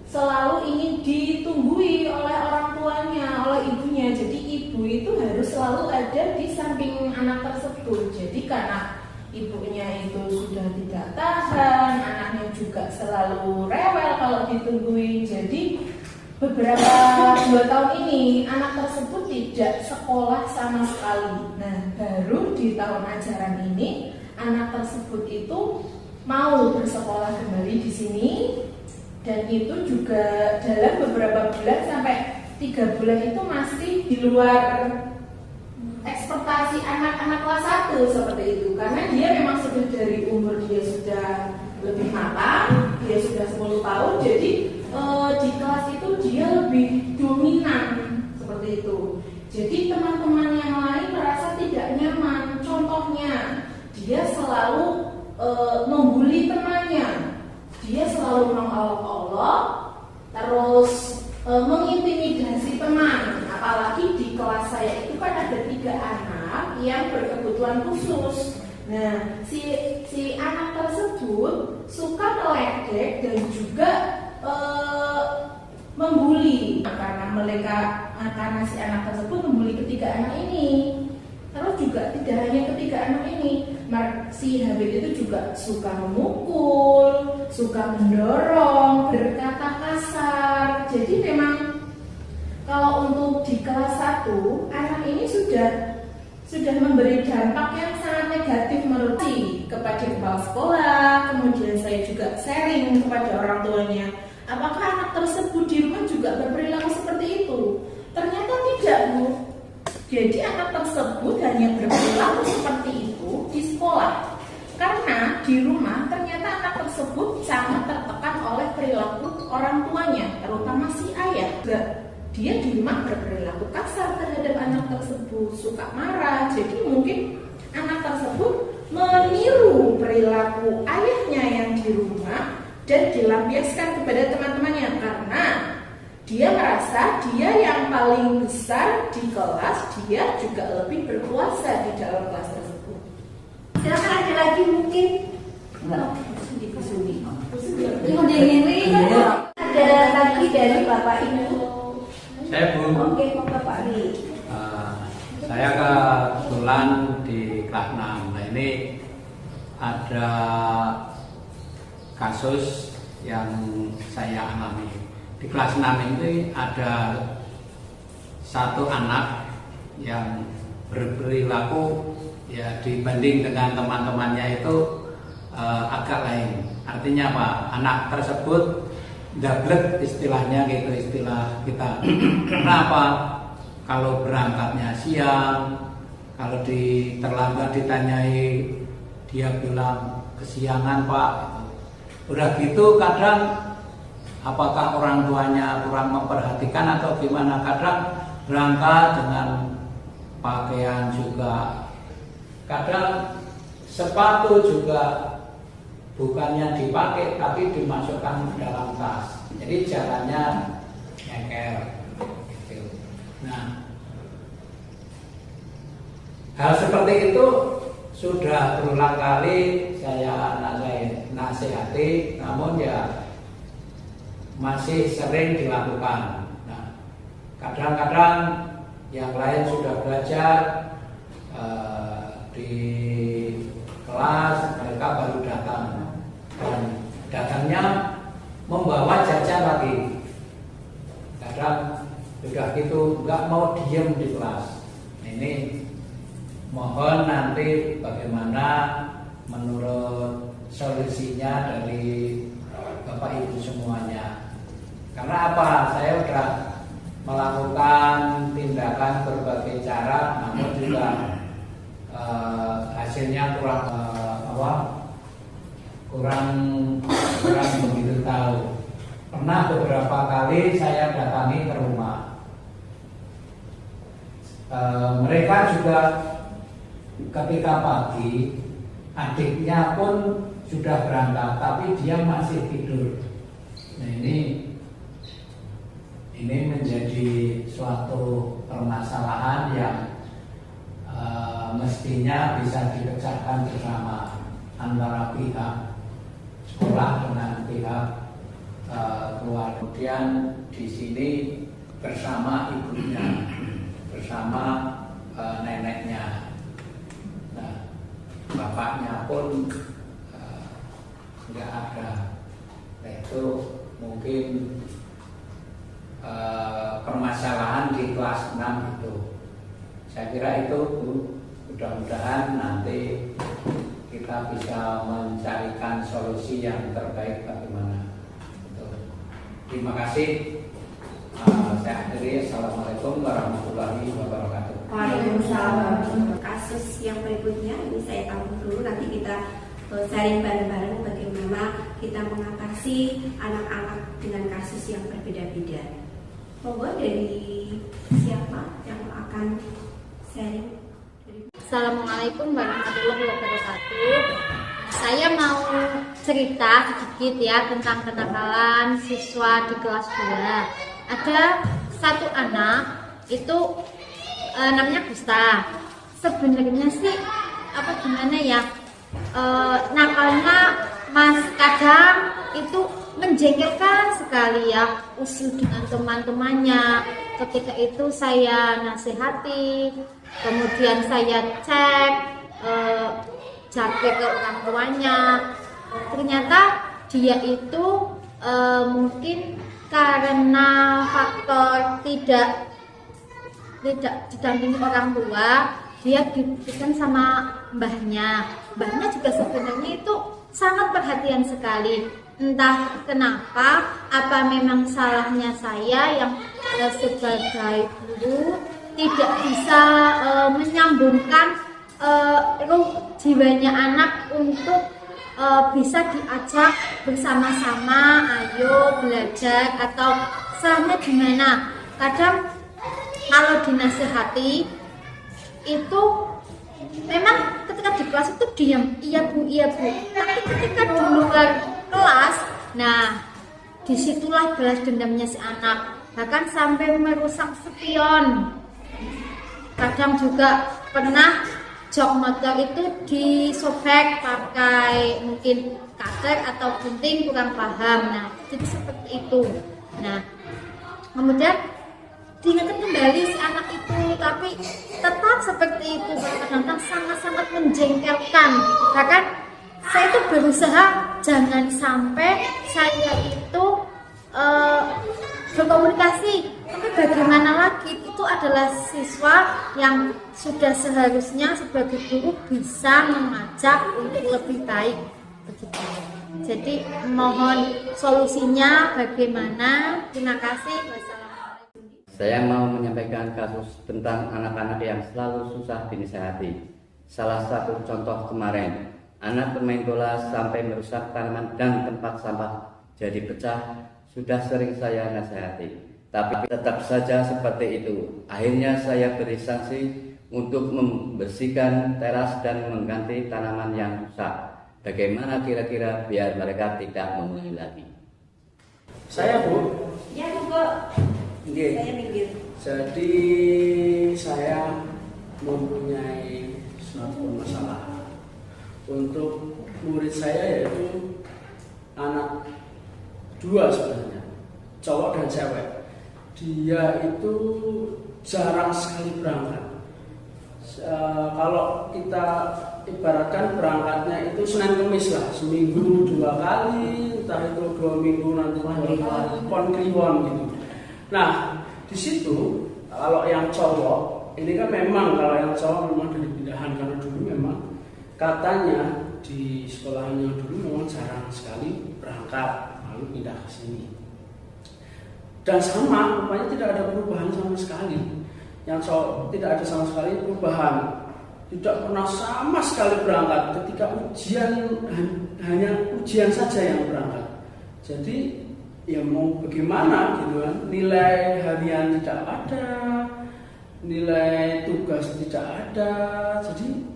selalu ingin ditunggui oleh orang tuanya, oleh ibunya. Jadi ibu itu harus selalu ada di samping anak tersebut. Jadi karena ibunya itu sudah tidak tahan, anaknya juga selalu rewel kalau ditunggui. Jadi beberapa 2 tahun ini anak tersebut tidak sekolah sama sekali. Nah, baru di tahun ajaran ini anak tersebut itu mau bersekolah kembali di sini, dan itu juga dalam beberapa bulan sampai 3 bulan itu masih di luar ekspektasi anak-anak kelas 1 seperti itu. Karena dia memang sudah dari umur dia sudah lebih matang, dia sudah 10 tahun, jadi di kelas itu dia lebih dominan seperti itu. Jadi teman-teman yang lain merasa tidak nyaman. Contohnya, dia selalu membuli temannya, dia selalu mengolok-olok, terus mengintimidasi teman. Apalagi di kelas saya itu kan ada 3 anak yang berkebutuhan khusus. Nah, si anak tersebut suka meledek dan juga membuli karena si anak tersebut membuli ketiga anak ini. Terus juga tidak hanya ketiga anak ini, si Habib itu juga suka memukul, suka mendorong, berkata kasar. Jadi memang kalau untuk di kelas 1, anak ini sudah memberi dampak yang sangat negatif menurut kepada kepala sekolah. Kemudian saya juga sharing kepada orang tuanya, apakah anak tersebut di rumah juga berperilaku seperti itu? Ternyata tidak, Bu. Jadi anak tersebut hanya berperilaku seperti itu di sekolah. Karena di rumah ternyata anak tersebut sangat tertekan oleh perilaku orang tuanya, terutama si ayah. Dia di rumah berperilaku kasar terhadap anak tersebut, suka marah. Jadi mungkin anak tersebut meniru perilaku ayahnya yang di rumah dan dilampiaskan kepada teman-temannya, karena dia merasa dia yang paling besar di kelas, dia juga lebih berkuasa di dalam kelas tersebut. Silakan ada lagi mungkin. Ada lagi dari Bapak Ibu. Saya Bu. Oke, Bapak Ri. Saya kebetulan di kelas 6. Nah, ini ada kasus yang saya alami. Di kelas 6 ini ada satu anak yang berperilaku ya dibanding dengan teman-temannya itu agak lain. Artinya apa? Anak tersebut dablek istilahnya gitu, istilah kita. Kenapa? Kalau berangkatnya siang, kalau terlambat ditanyai, dia bilang kesiangan Pak. Udah gitu kadang apakah orang tuanya kurang memperhatikan atau gimana? Kadang berangkat dengan pakaian juga, kadang sepatu juga bukannya dipakai tapi dimasukkan dalam tas. Jadi jalannya nyeker. Nah, hal seperti itu sudah berulang kali saya nasihati, namun ya masih sering dilakukan. Nah, kadang-kadang yang lain sudah belajar di kelas, mereka baru datang dan datangnya membawa jajan lagi. Kadang sudah gitu nggak mau diem di kelas. Ini mohon nanti bagaimana menurut solusinya dari Bapak Ibu semuanya. Karena apa? Saya sudah melakukan tindakan berbagai cara, namun juga hasilnya kurang begitu tahu. Pernah beberapa kali saya datangi ke rumah. Mereka juga ketika pagi adiknya pun sudah berangkat, tapi dia masih tidur. Nah, ini menjadi suatu permasalahan yang mestinya bisa dipecahkan bersama antara pihak sekolah dengan pihak keluarga. Kemudian di sini bersama ibunya, bersama neneknya. Nah, bapaknya pun nggak ada. Nah, itu mungkin permasalahan di kelas 6 itu. Saya kira itu Bu, mudah-mudahan nanti kita bisa mencarikan solusi yang terbaik bagaimana. Terima kasih. Saya akhiri. Assalamualaikum warahmatullahi wabarakatuh. Waalaikumsalam. Kasus yang berikutnya ini saya tanggung dulu, nanti kita sharing bareng-bareng bagaimana kita mengatasi anak-anak dengan kasus yang berbeda-beda. Monggo dari siapa yang akan sharing? Assalamualaikum warahmatullahi wabarakatuh. Saya mau cerita sedikit ya tentang kenakalan siswa di kelas 2. Ada satu anak itu namanya Gusta. Sebenarnya sih gimana ya, nakalnya Mas kadang itu menjengkelkan sekali ya, usil dengan teman-temannya. Ketika itu saya nasihati, kemudian saya cek jaga ke orang tuanya. Ternyata dia itu mungkin karena faktor tidak didampingi orang tua, dia diberikan sama mbahnya. Mbahnya juga sebenarnya itu sangat perhatian sekali. Entah kenapa, apa memang salahnya saya yang sebagai guru tidak bisa menyambungkan ruh jiwanya anak untuk bisa diajak bersama-sama, ayo belajar, atau salahnya gimana. Kadang kalau dinasihati itu memang ketika di kelas itu diam, iya bu, tapi ketika di luar kelas, nah disitulah balas dendamnya si anak, bahkan sampai merusak spion. Kadang juga pernah jok motor itu disobek pakai mungkin cutter atau gunting, kurang paham. Nah, jadi seperti itu. Nah, kemudian diingatkan kembali si anak itu, tapi tetap seperti itu. Kadang-kadang sangat-sangat menjengkelkan. Bahkan saya itu berusaha jangan sampai saya itu berkomunikasi, tapi bagaimana lagi, itu adalah siswa yang sudah seharusnya sebagai guru bisa mengajak untuk lebih baik begitu. Jadi mohon solusinya bagaimana. Terima kasih. Wassalamualaikum. Saya mau menyampaikan kasus tentang anak-anak yang selalu susah dinasehati. Salah satu contoh kemarin, anak bermain bola sampai merusak tanaman dan tempat sampah jadi pecah. Sudah sering saya nasihati, tapi tetap saja seperti itu. Akhirnya saya beri sanksi untuk membersihkan teras dan mengganti tanaman yang rusak. Bagaimana kira-kira biar mereka tidak mengulangi lagi? Saya, Bu. Ya, Bu. Oke. Saya minggir. Jadi saya mempunyai suatu masalah untuk murid saya, yaitu anak dua sebenarnya, cowok dan cewek. Dia itu jarang sekali berangkat. Kalau kita ibaratkan berangkatnya itu Senin Kemis lah, seminggu 2 kali, entah itu 2 minggu nanti konkliwon gitu. Nah, di situ kalau yang cowok ini kan memang, kalau yang cowok memang dari pindahan, karena dulu memang katanya di sekolahnya dulu memang jarang sekali berangkat, lalu pindah ke sini. Dan sama, rupanya tidak ada perubahan sama sekali. Yang cowok tidak ada sama sekali perubahan. Tidak pernah sama sekali berangkat. Ketika ujian, hanya ujian saja yang berangkat. Jadi ya mau bagaimana gitu kan. Nilai harian tidak ada, nilai tugas tidak ada. Jadi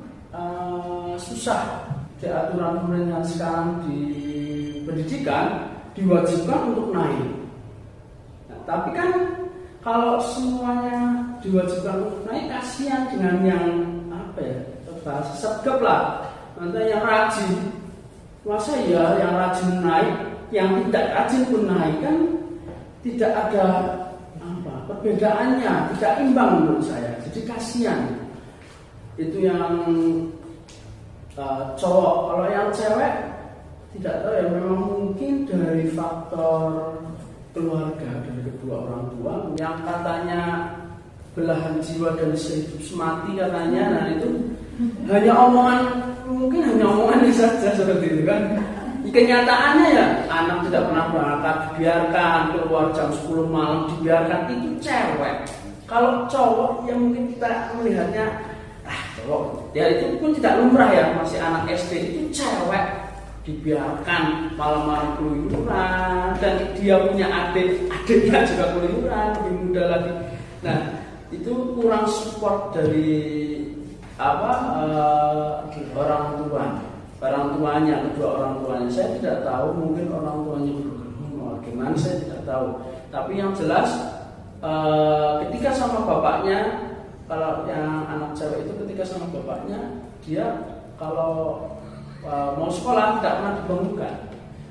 susah. Di aturan pemerintah sekarang di pendidikan diwajibkan untuk naik. Nah, tapi kan kalau semuanya diwajibkan untuk naik, kasihan dengan yang bahasa sergap lah, nanti yang rajin. Masa ya yang rajin naik, yang tidak rajin pun naik, kan tidak ada perbedaannya, tidak imbang menurut saya. Jadi kasihan. Itu yang cowok. Kalau yang cewek tidak tahu ya, memang mungkin dari faktor keluarga, dari kedua orang tua yang katanya belahan jiwa dan sehidup semati katanya. Nah itu hanya omongan, mungkin hanya omongan saja seperti itu kan. Kenyataannya ya anak tidak pernah berangkat, dibiarkan keluar jam 10 malam, dibiarkan. Itu cewek. Kalau cowok yang mungkin kita melihatnya cowok, ya itu pun tidak lumrah ya, masih anak SD. Itu cewek dibiarkan malam-malam keluyuran, dan dia punya adiknya juga keluyuran, lebih muda lagi. Nah itu kurang support dari orang tuanya, kedua orang tuanya. Saya tidak tahu, mungkin orang tuanya bagaimana, saya tidak tahu. Tapi yang jelas ketika sama bapaknya, kalau yang anak cewek itu ketika sama bapaknya, dia kalau mau sekolah tidak pernah dibangunkan.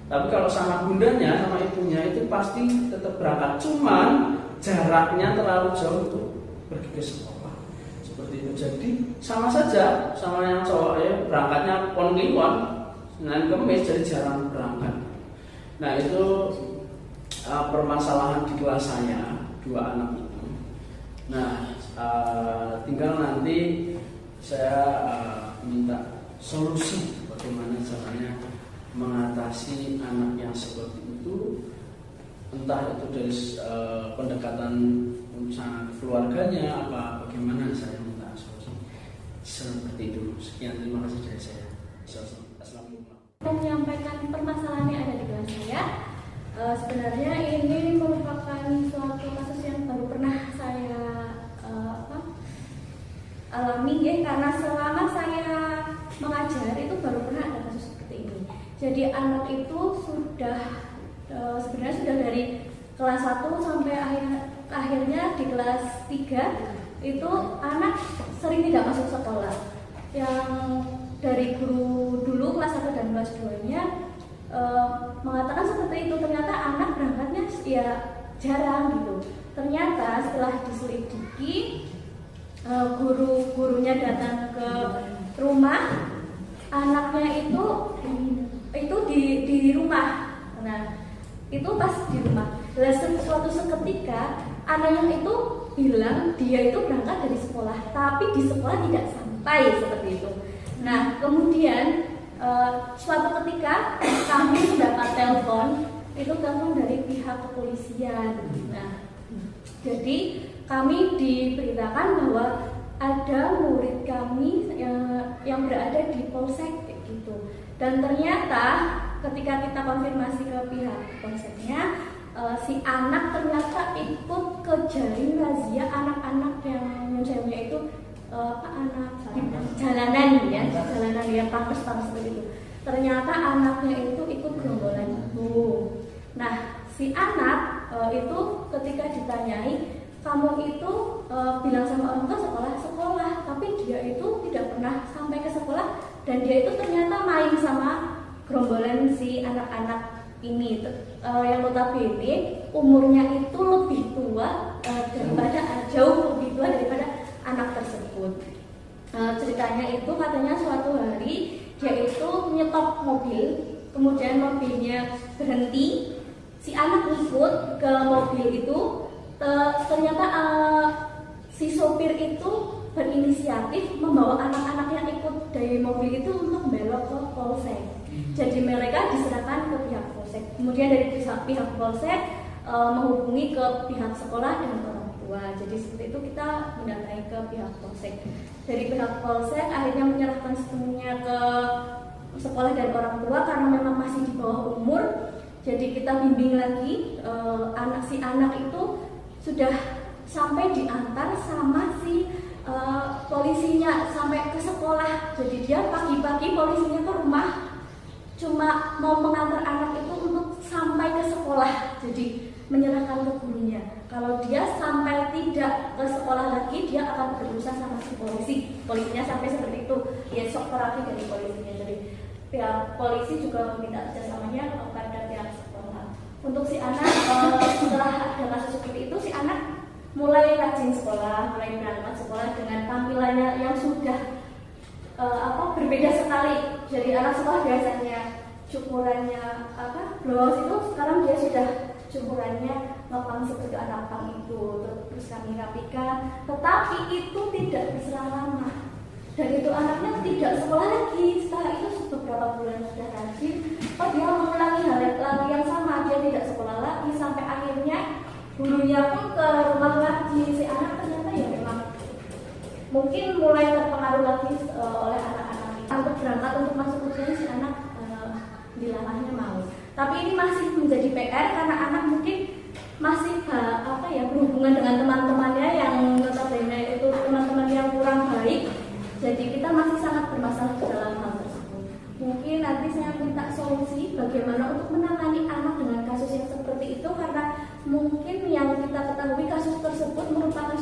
Tapi kalau sama bundanya, sama ibunya, itu pasti tetap berangkat. Cuman jaraknya terlalu jauh untuk pergi ke sekolah. Seperti itu. Jadi sama saja sama yang cowok ya, berangkatnya pon-kliwon, Senin Kemis, jadi jarang berangkat. Nah itu permasalahan di kelas saya, 2 anak itu. Nah tinggal nanti saya minta solusi bagaimana caranya mengatasi anak yang seperti itu, entah itu dari pendekatan urusan keluarganya apa bagaimana. Saya minta solusi seperti itu. Sekian, terima kasih dari saya. Assalamualaikum. Menyampaikan permasalahan yang ada di kelas saya, sebenarnya ini merupakan suatu kasus yang baru pernah saya alami ya, karena selama saya mengajar itu baru pernah ada kasus seperti ini. Jadi anak itu sebenarnya sudah dari kelas 1 sampai akhirnya di kelas 3 itu anak sering tidak masuk sekolah. Yang dari guru dulu kelas 1 dan kelas 2-nya mengatakan seperti itu, ternyata anak berangkatnya ya jarang gitu. ternyata setelah diselidiki, guru-gurunya datang ke rumah, anaknya itu di rumah. Nah, itu pas di rumah. Suatu seketika anaknya itu bilang dia itu berangkat dari sekolah, tapi di sekolah tidak sampai, seperti itu. Nah, kemudian suatu ketika kami mendapat telepon dari pihak kepolisian. Nah, jadi kami diberitakan bahwa ada murid kami yang berada di polsek gitu. Dan ternyata ketika kita konfirmasi ke pihak polseknya, si anak ternyata ikut ke jaring razia anak-anak yang menjauhnya itu anak jalanan ya, pampers seperti itu. Ternyata anaknya itu ikut gerombolan itu. Nah, si anak itu ketika ditanyai, kamu itu bilang sama orang tua sekolah, tapi dia itu tidak pernah sampai ke sekolah, dan dia itu ternyata main sama gerombolan si anak-anak ini, yang notabene umurnya itu lebih tua jauh lebih tua daripada anak tersebut. Ceritanya itu katanya suatu hari dia itu nyetop mobil, kemudian mobilnya berhenti, si anak ikut ke mobil itu. Ternyata si sopir itu berinisiatif membawa anak-anak yang ikut dari mobil itu untuk belok ke polsek. Jadi mereka diserahkan ke pihak polsek. Kemudian dari pihak polsek menghubungi ke pihak sekolah dan orang tua. Jadi seperti itu kita mendatangi ke pihak polsek. Dari pihak polsek akhirnya menyerahkan sepenuhnya ke sekolah dan orang tua karena memang masih di bawah umur. Jadi kita bimbing lagi, si anak itu sudah sampai diantar sama si polisinya sampai ke sekolah. Jadi dia pagi-pagi polisinya ke rumah cuma mau mengantar anak itu untuk sampai ke sekolah. Jadi menyerahkan ke gurunya. Kalau dia sampai tidak ke sekolah lagi, dia akan berurusan sama si polisi. Polisinya sampai seperti itu. Ya sok terapi dari polisinya. Jadi pihak polisi juga meminta kerjasamanya kepada pihak sekolah. Untuk si anak setelah ada kasus seperti itu, si anak mulai rajin sekolah, mulai berangkat sekolah dengan tampilannya yang sudah berbeda sekali. Jadi anak sekolah biasanya cukurannya bros, itu sekarang dia sudah cukurannya ngepang seperti anak pang itu. Terus kami rapikan, tetapi itu tidak berselang lama. Dan itu anaknya tidak sekolah lagi. Setelah itu beberapa bulan sudah rajin, dia mengulangi hal yang sama, dia tidak sekolah lagi sampai akhirnya gurunya pun ke rumah lagi. Si anak ternyata ya memang mungkin mulai terpengaruh lagi oleh anak-anak ini. Untuk berangkat untuk masuk ujian, si anak bilangnya mau. Tapi ini masih menjadi PR karena anak mungkin masih berhubungan dengan teman-temannya yang notabene itu teman-teman yang kurang baik. Jadi kita masih sangat bermasalah dalam hal tersebut. Mungkin nanti saya minta solusi bagaimana untuk menangani anak dengan kasus yang seperti itu, karena mungkin yang kita ketahui kasus tersebut merupakan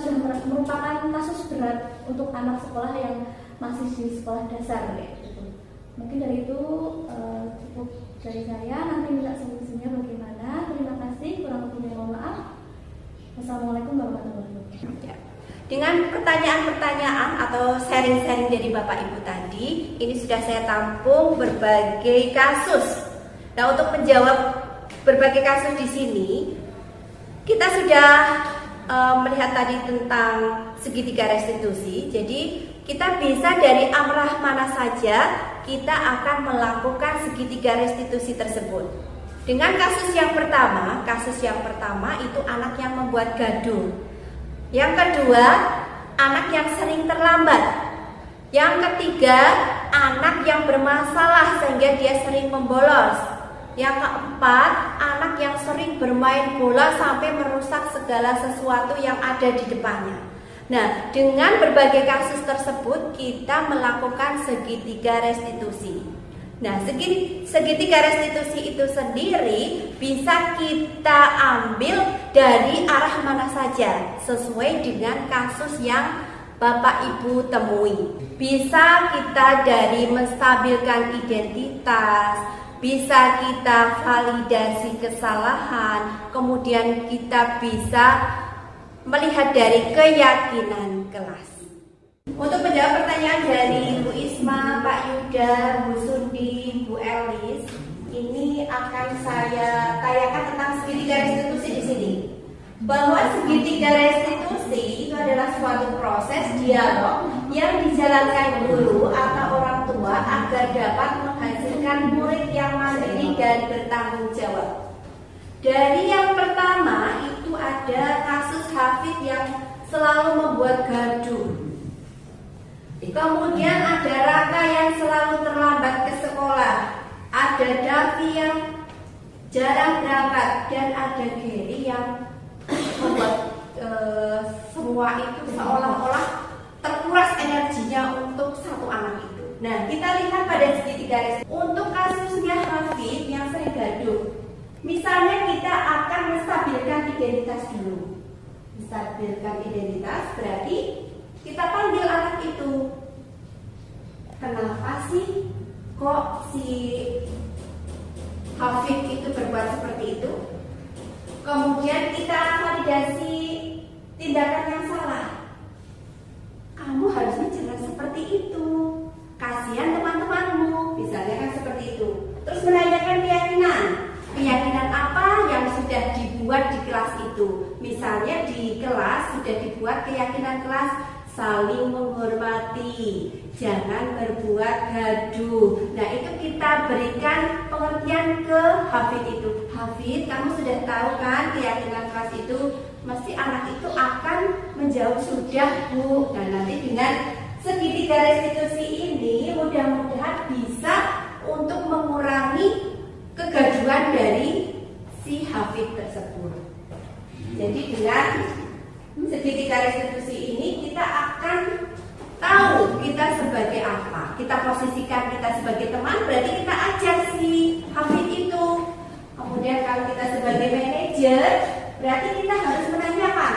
kasus berat untuk anak sekolah yang masih di sekolah dasar gitu. Mungkin dari itu cukup dari saya. Nanti minta solusinya bagaimana. Terima kasih. Kurang lebihnya mohon maaf. Wassalamualaikum warahmatullahi wabarakatuh. Dengan pertanyaan-pertanyaan atau sharing-sharing dari Bapak Ibu tadi, ini sudah saya tampung berbagai kasus. Nah, untuk menjawab berbagai kasus di sini, kita sudah melihat tadi tentang segitiga restitusi. Jadi kita bisa dari amrah mana saja kita akan melakukan segitiga restitusi tersebut. Dengan kasus yang pertama itu anak yang membuat gaduh. Yang kedua, anak yang sering terlambat. Yang ketiga, anak yang bermasalah sehingga dia sering membolos. Yang keempat, anak yang sering bermain bola sampai merusak segala sesuatu yang ada di depannya. Nah, dengan berbagai kasus tersebut kita melakukan segitiga restitusi. Nah, segitiga restitusi itu sendiri bisa kita ambil dari arah mana saja sesuai dengan kasus yang Bapak Ibu temui. Bisa kita dari menstabilkan identitas, bisa kita validasi kesalahan, kemudian kita bisa melihat dari keyakinan kelas. Untuk menjawab pertanyaan dari Bu Isma, Pak Yuda, Bu Sundi, Bu Elis, ini akan saya tanyakan tentang segitiga restitusi di sini. Bahwa segitiga restitusi itu adalah suatu proses dialog yang dijalankan guru atau orang tua agar dapat menghasilkan murid yang mandiri dan bertanggung jawab. Dari yang pertama itu ada kasus Hafid yang selalu membuat gaduh. Kemudian ada Raka yang selalu terlambat ke sekolah, ada Davi yang jarang berangkat, dan ada Geri yang membuat semua itu seolah-olah terkuras energinya untuk satu anak itu. Nah, kita lihat pada segitiga restitusi. Untuk kasusnya Hafid yang sering gaduh, misalnya kita akan menstabilkan identitas dulu. Menstabilkan identitas berarti kita panggil anak itu. Kenapa sih kok si Hafid itu berbuat seperti itu? Kemudian kita validasi tindakan yang salah. Kamu harusnya jangan seperti itu. Kasihan teman-temanmu, misalnya kan seperti itu. Terus menanyakan keyakinan. Keyakinan apa yang sudah dibuat di kelas itu? Misalnya di kelas sudah dibuat keyakinan kelas saling menghormati, jangan berbuat gaduh. Nah, itu kita berikan pengertian ke Hafid itu. Hafid, kamu sudah tahu kan keyakinan kelas itu? Mesti anak itu akan menjawab sudah, Bu. Dan nanti dengan segitiga restitusi ini mudah-mudahan bisa untuk mengurangi kegaduhan dari si Hafid tersebut. Jadi dengan segitiga restitusi ini kita akan tahu kita sebagai apa. Kita posisikan kita sebagai teman, berarti kita ajak si Hafid itu. Kemudian kalau kita sebagai manajer, berarti kita harus menanyakan,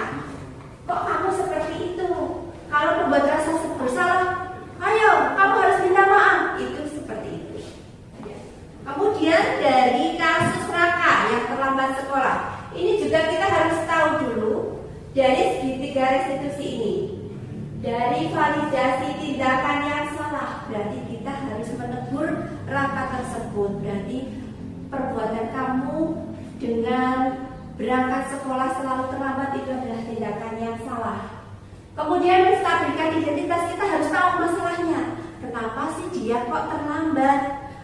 kok kamu seperti itu? Kalau membuat rasa bersalah, ayo kamu harus minta maaf. Itu seperti itu. Kemudian dari kasus Raka yang terlambat sekolah, ini juga kita harus tahu dulu dari segitiga restitusi ini. Dari validasi tindakan yang salah, berarti kita harus menegur Raka tersebut. Berarti perbuatan kamu dengan berangkat sekolah selalu terlambat itu adalah tindakan yang salah. Kemudian menstabilkan identitas, kita harus tahu masalahnya. Kenapa sih dia kok terlambat?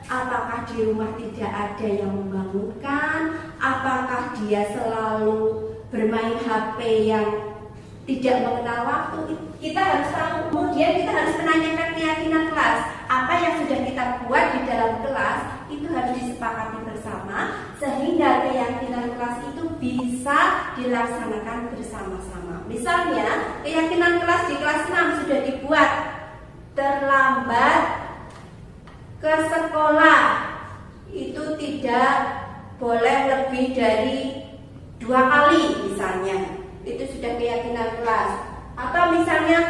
Apakah di rumah tidak ada yang membangunkan? Apakah dia selalu bermain HP yang tidak mengenal waktu? Kita harus tahu. Kemudian kita harus menanyakan keyakinan kelas. Apa yang sudah kita buat di dalam kelas itu harus disepakati bersama, sehingga keyakinan kelas itu bisa dilaksanakan bersama-sama. Misalnya keyakinan kelas di kelas 6 sudah dibuat terlambat ke sekolah itu tidak boleh lebih dari 2 kali misalnya. Itu sudah keyakinan kelas. Atau misalnya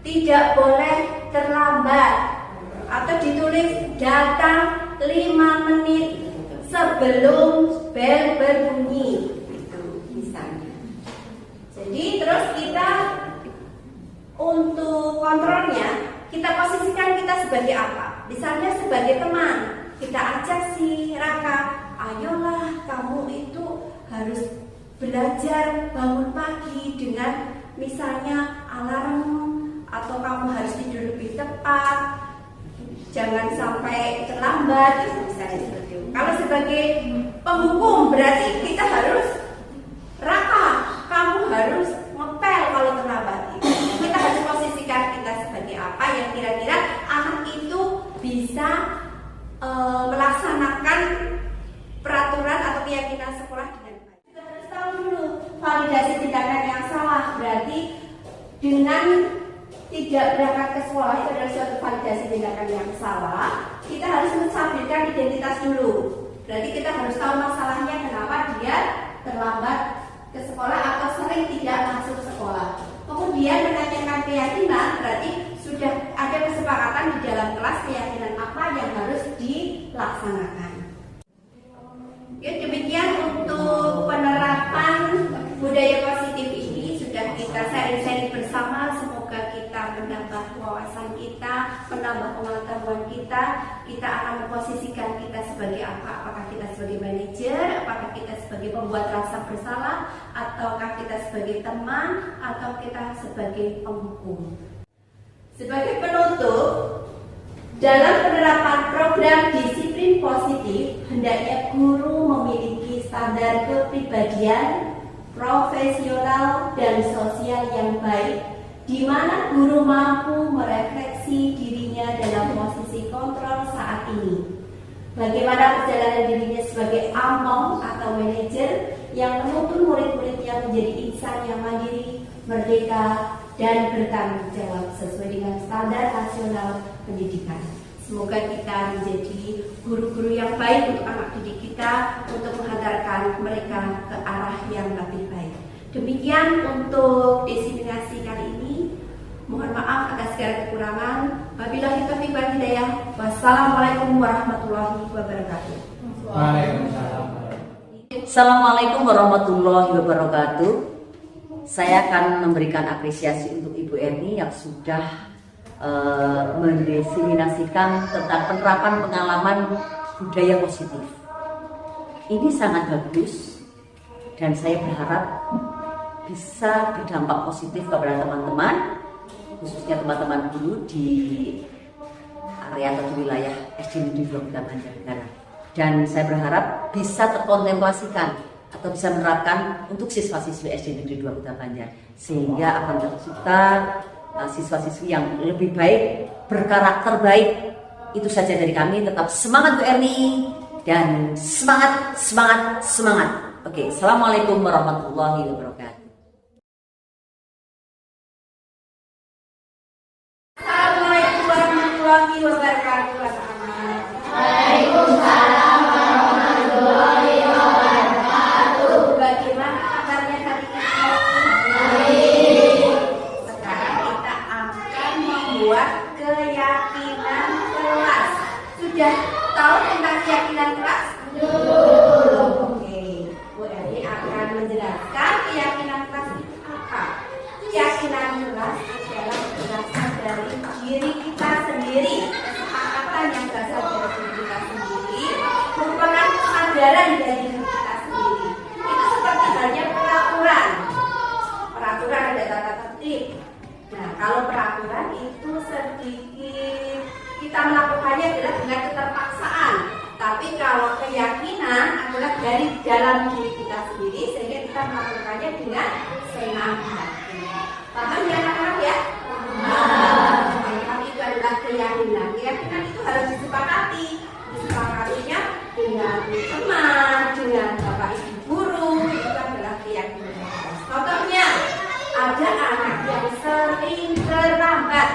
tidak boleh terlambat, atau ditulis datang 5 menit sebelum bel berbunyi, itu misalnya. Jadi terus kita untuk kontrolnya, kita posisikan kita sebagai apa? Misalnya sebagai teman, kita ajak si Raka, ayolah kamu itu harus belajar bangun pagi dengan misalnya alarm, atau kamu harus tidur lebih tepat, jangan sampai terlambat, misalnya seperti itu. Kalau sebagai penghukum berarti kita harus, Raka, kamu harus ngepel kalau terlambat. Kita harus posisikan kita sebagai apa yang kira-kira anak itu bisa melaksanakan peraturan atau keyakinan sekolah dengan baik. Kita harus tahu dulu validasi tindakan yang salah, berarti dengan tidak berangkat ke sekolah itu adalah suatu validasi tindakan yang salah. Kita harus menstabilkan identitas dulu. Berarti kita harus tahu masalahnya, kenapa dia terlambat ke sekolah atau sering tidak masuk sekolah. Kemudian menanyakan keyakinan, berarti sudah ada kesepakatan di dalam kelas keyakinan apa yang harus dilaksanakan. Ya, demikian untuk penerapan budaya positif ini sudah kita akan memposisikan kita sebagai apa? Apakah kita sebagai manajer, apakah kita sebagai pembuat rasa bersalah, ataukah kita sebagai teman, atau kita sebagai penghukum. Sebagai penutup, dalam penerapan program disiplin positif, hendaknya guru memiliki standar kepribadian, profesional, dan sosial yang baik, di mana guru mampu merefleksi dirinya dalam posisi kontrol saat ini. Bagaimana perjalanan dirinya sebagai among atau manajer yang menuntun murid-muridnya menjadi insan yang mandiri, merdeka, dan bertanggung jawab sesuai dengan standar nasional pendidikan. Semoga kita menjadi guru-guru yang baik untuk anak didik kita, untuk menghantarkan mereka ke arah yang lebih baik. Demikian untuk diseminasi kali ini. Mohon maaf atas segala kekurangan. Wabillahi taufiq wal hidayah. Wassalamualaikum warahmatullahi wabarakatuh. Waalaikumsalam. Assalamualaikum warahmatullahi wabarakatuh. Saya akan memberikan apresiasi untuk Ibu Erni yang sudah mendiseminasikan tentang penerapan pengalaman budaya positif. Ini sangat bagus dan saya berharap bisa berdampak positif kepada teman-teman, khususnya teman-teman guru di area atau di wilayah SD Negeri 2 Kota Banjarnegara. Dan saya berharap bisa terkontemplasikan atau bisa menerapkan untuk siswa-siswi SD Negeri 2 Kota Banjar, sehingga akan tercipta siswa-siswi yang lebih baik, berkarakter baik. Itu saja dari kami. Tetap semangat Bu Erni dan semangat, semangat, semangat. Oke, assalamualaikum warahmatullahi wabarakatuh. Assalamualaikum warahmatullahi wabarakatuh. Waalaikumsalam warahmatullahi wabarakatuh. Bagaimana kabarnya hari ini? Sekarang kita akan membuat keyakinan kelas. Sudah tahu tentang keyakinan kelas? Oke, Bu Erni akan menjelaskan keyakinan kelas itu apa. Keyakinan kelas adalah berasal dari diri kita sendiri. Kesepakatan yang berasal dari diri kita sendiri merupakan kesadaran dari diri kita sendiri. Itu seperti halnya peraturan. Peraturan ada tata tertib. Nah, kalau peraturan itu sedikit kita melakukannya adalah dengan keterpaksaan. Tapi kalau keyakinan adalah dari dalam diri kita sendiri, sehingga kita melakukannya dengan senang hati. Paham ya anak-anak ya? Tapi itu adalah keyakinan. Keyakinan itu harus disepakati. Disepakatinya dengan teman, dengan bapak ibu guru, itu adalah keyakinan. Contohnya, ada anak yang sering terlambat.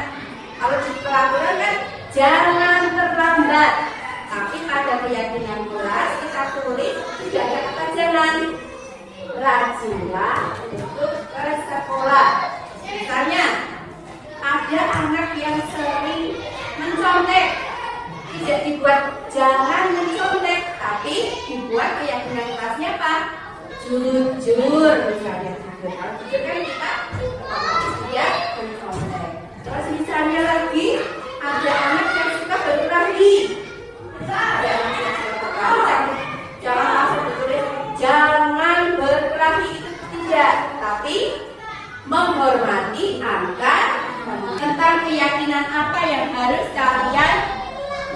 Kalau di peraturan kan jangan terlambat. Tapi pada keyakinan kelas kita tulis tidak ada kata jangan. Rajinlah untuk ke sekolah. Misalnya ada anak yang sering mencontek, tidak dibuat jangan mencontek, tapi dibuat keyakinan kelasnya apa? Jujur misalnya. Kalau jujur kan kita dia mencontek. Terus misalnya lagi ada anak yang suka berkelahi. Ada anak yang suka berkelahi, jangan langsung ditulis jangan berkelahi, itu tidak, tapi menghormati angka tentang keyakinan apa yang harus kalian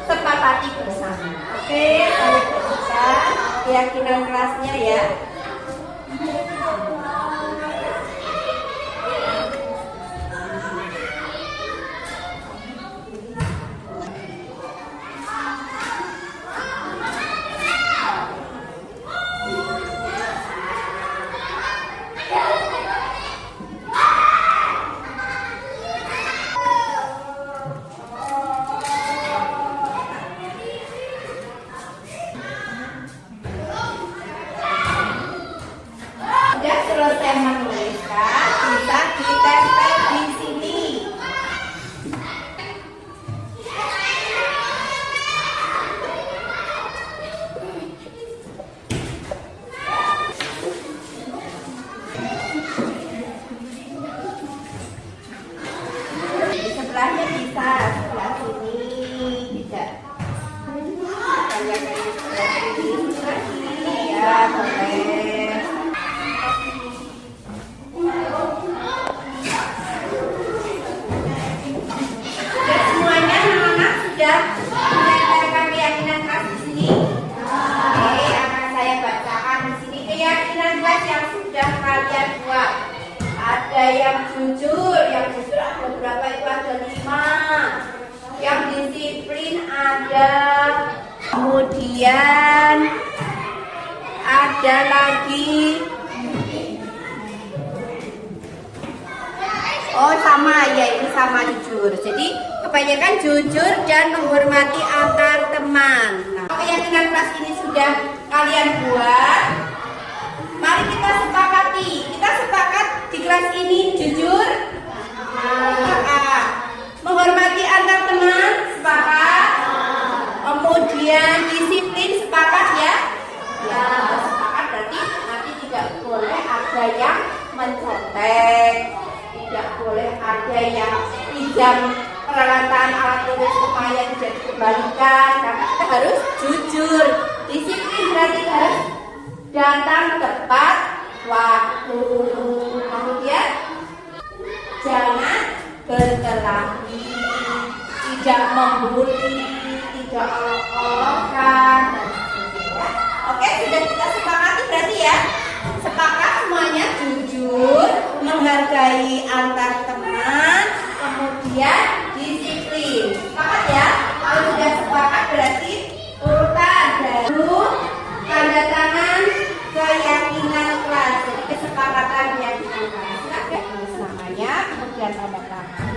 sepakati bersama. Oke, saya buka keyakinan kelasnya ya. Sudah keyakinan kelas yang sudah kalian buat. Ada yang jujur ada berapa itu? Ada 5. Yang disiplin ada. Kemudian ada lagi. Oh sama ya, ini sama jujur. Jadi kebanyakan jujur dan menghormati antar teman. Nah, keyakinan kelas ini sudah kalian buat. Mari kita sepakati. Kita sepakat di kelas ini jujur, menghormati antar teman, sepakat. Kemudian disiplin, sepakat ya? Ya, sepakat berarti nanti tidak boleh ada yang mencontek, tidak boleh ada yang pinjam peralatan alat tulis supaya tidak dikembalikan, karena kita harus jujur. Disiplin berarti harus datang tepat waktu. Kemudian jangan berkelahi, tidak membuli, tidak olok-olokan. Oke, sudah kita sepakati berarti ya. Sepakat semuanya jujur, menghargai antar teman, kemudian disiplin. Sepakat ya? Kalau sudah sepakat berarti urutan baru tanda tangan keyakinan kelas. Jadi kesepakatan keyakinan kelas. Silakan tulis namanya, kemudian tanda tangan.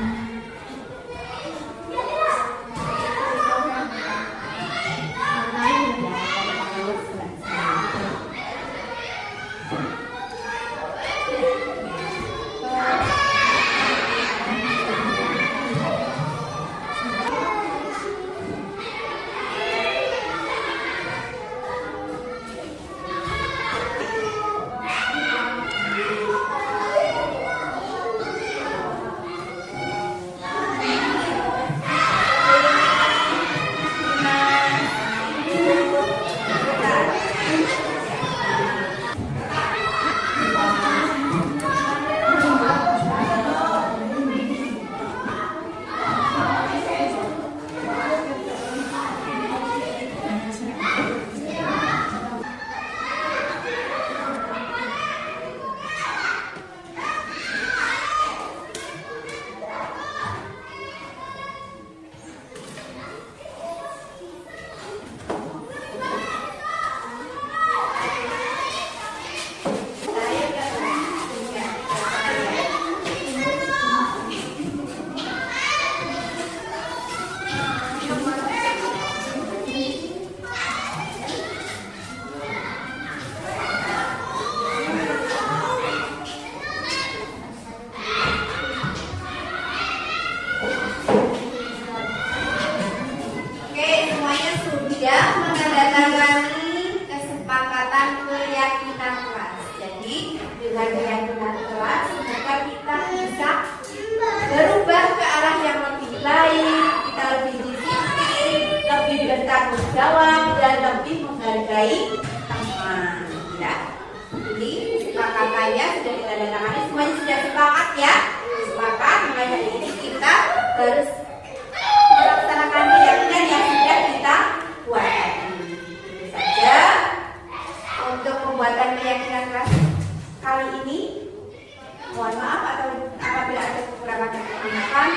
Dengan keyakinan kelas, maka kita bisa berubah ke arah yang lebih baik, kita lebih disiplin, lebih bertanggung jawab, dan lebih menghargai teman. Ya, jadi kesepakatannya sudah ditandatangani, semuanya sudah sepakat ya, sepakat. Mulai hari ini kita harus melaksanakan keyakinan yang sudah kita buat. Itu saja untuk pembuatan keyakinan kelas kali ini. Mohon maaf apabila ada kekurangan dan kekurangan.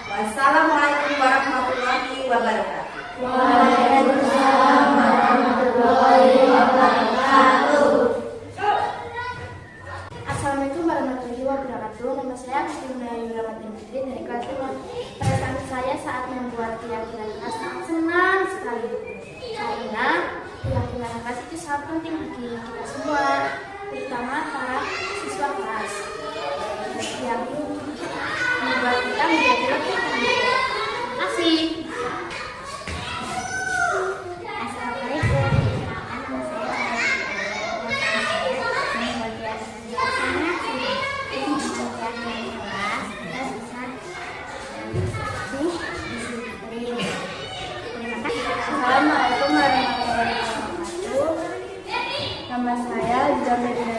Wassalamualaikum warahmatullahi wabarakatuh. Waalaikumsalam warahmatullahi wabarakatuh. Assalamualaikum warahmatullahi wabarakatuh. Nama saya Kristina Yudhawati dari kelas 5. Perasaan saya saat membuat keyakinan kelas sangat senang sekali, karena keyakinan kelas itu sangat penting bagi kita semua, terutama para siswa kelas, yang membuat kita menjadi lebih tangguh. Terima kasih. Assalamualaikum. Assalamualaikum warahmatullahi wabarakatuh. Nama saya Jamil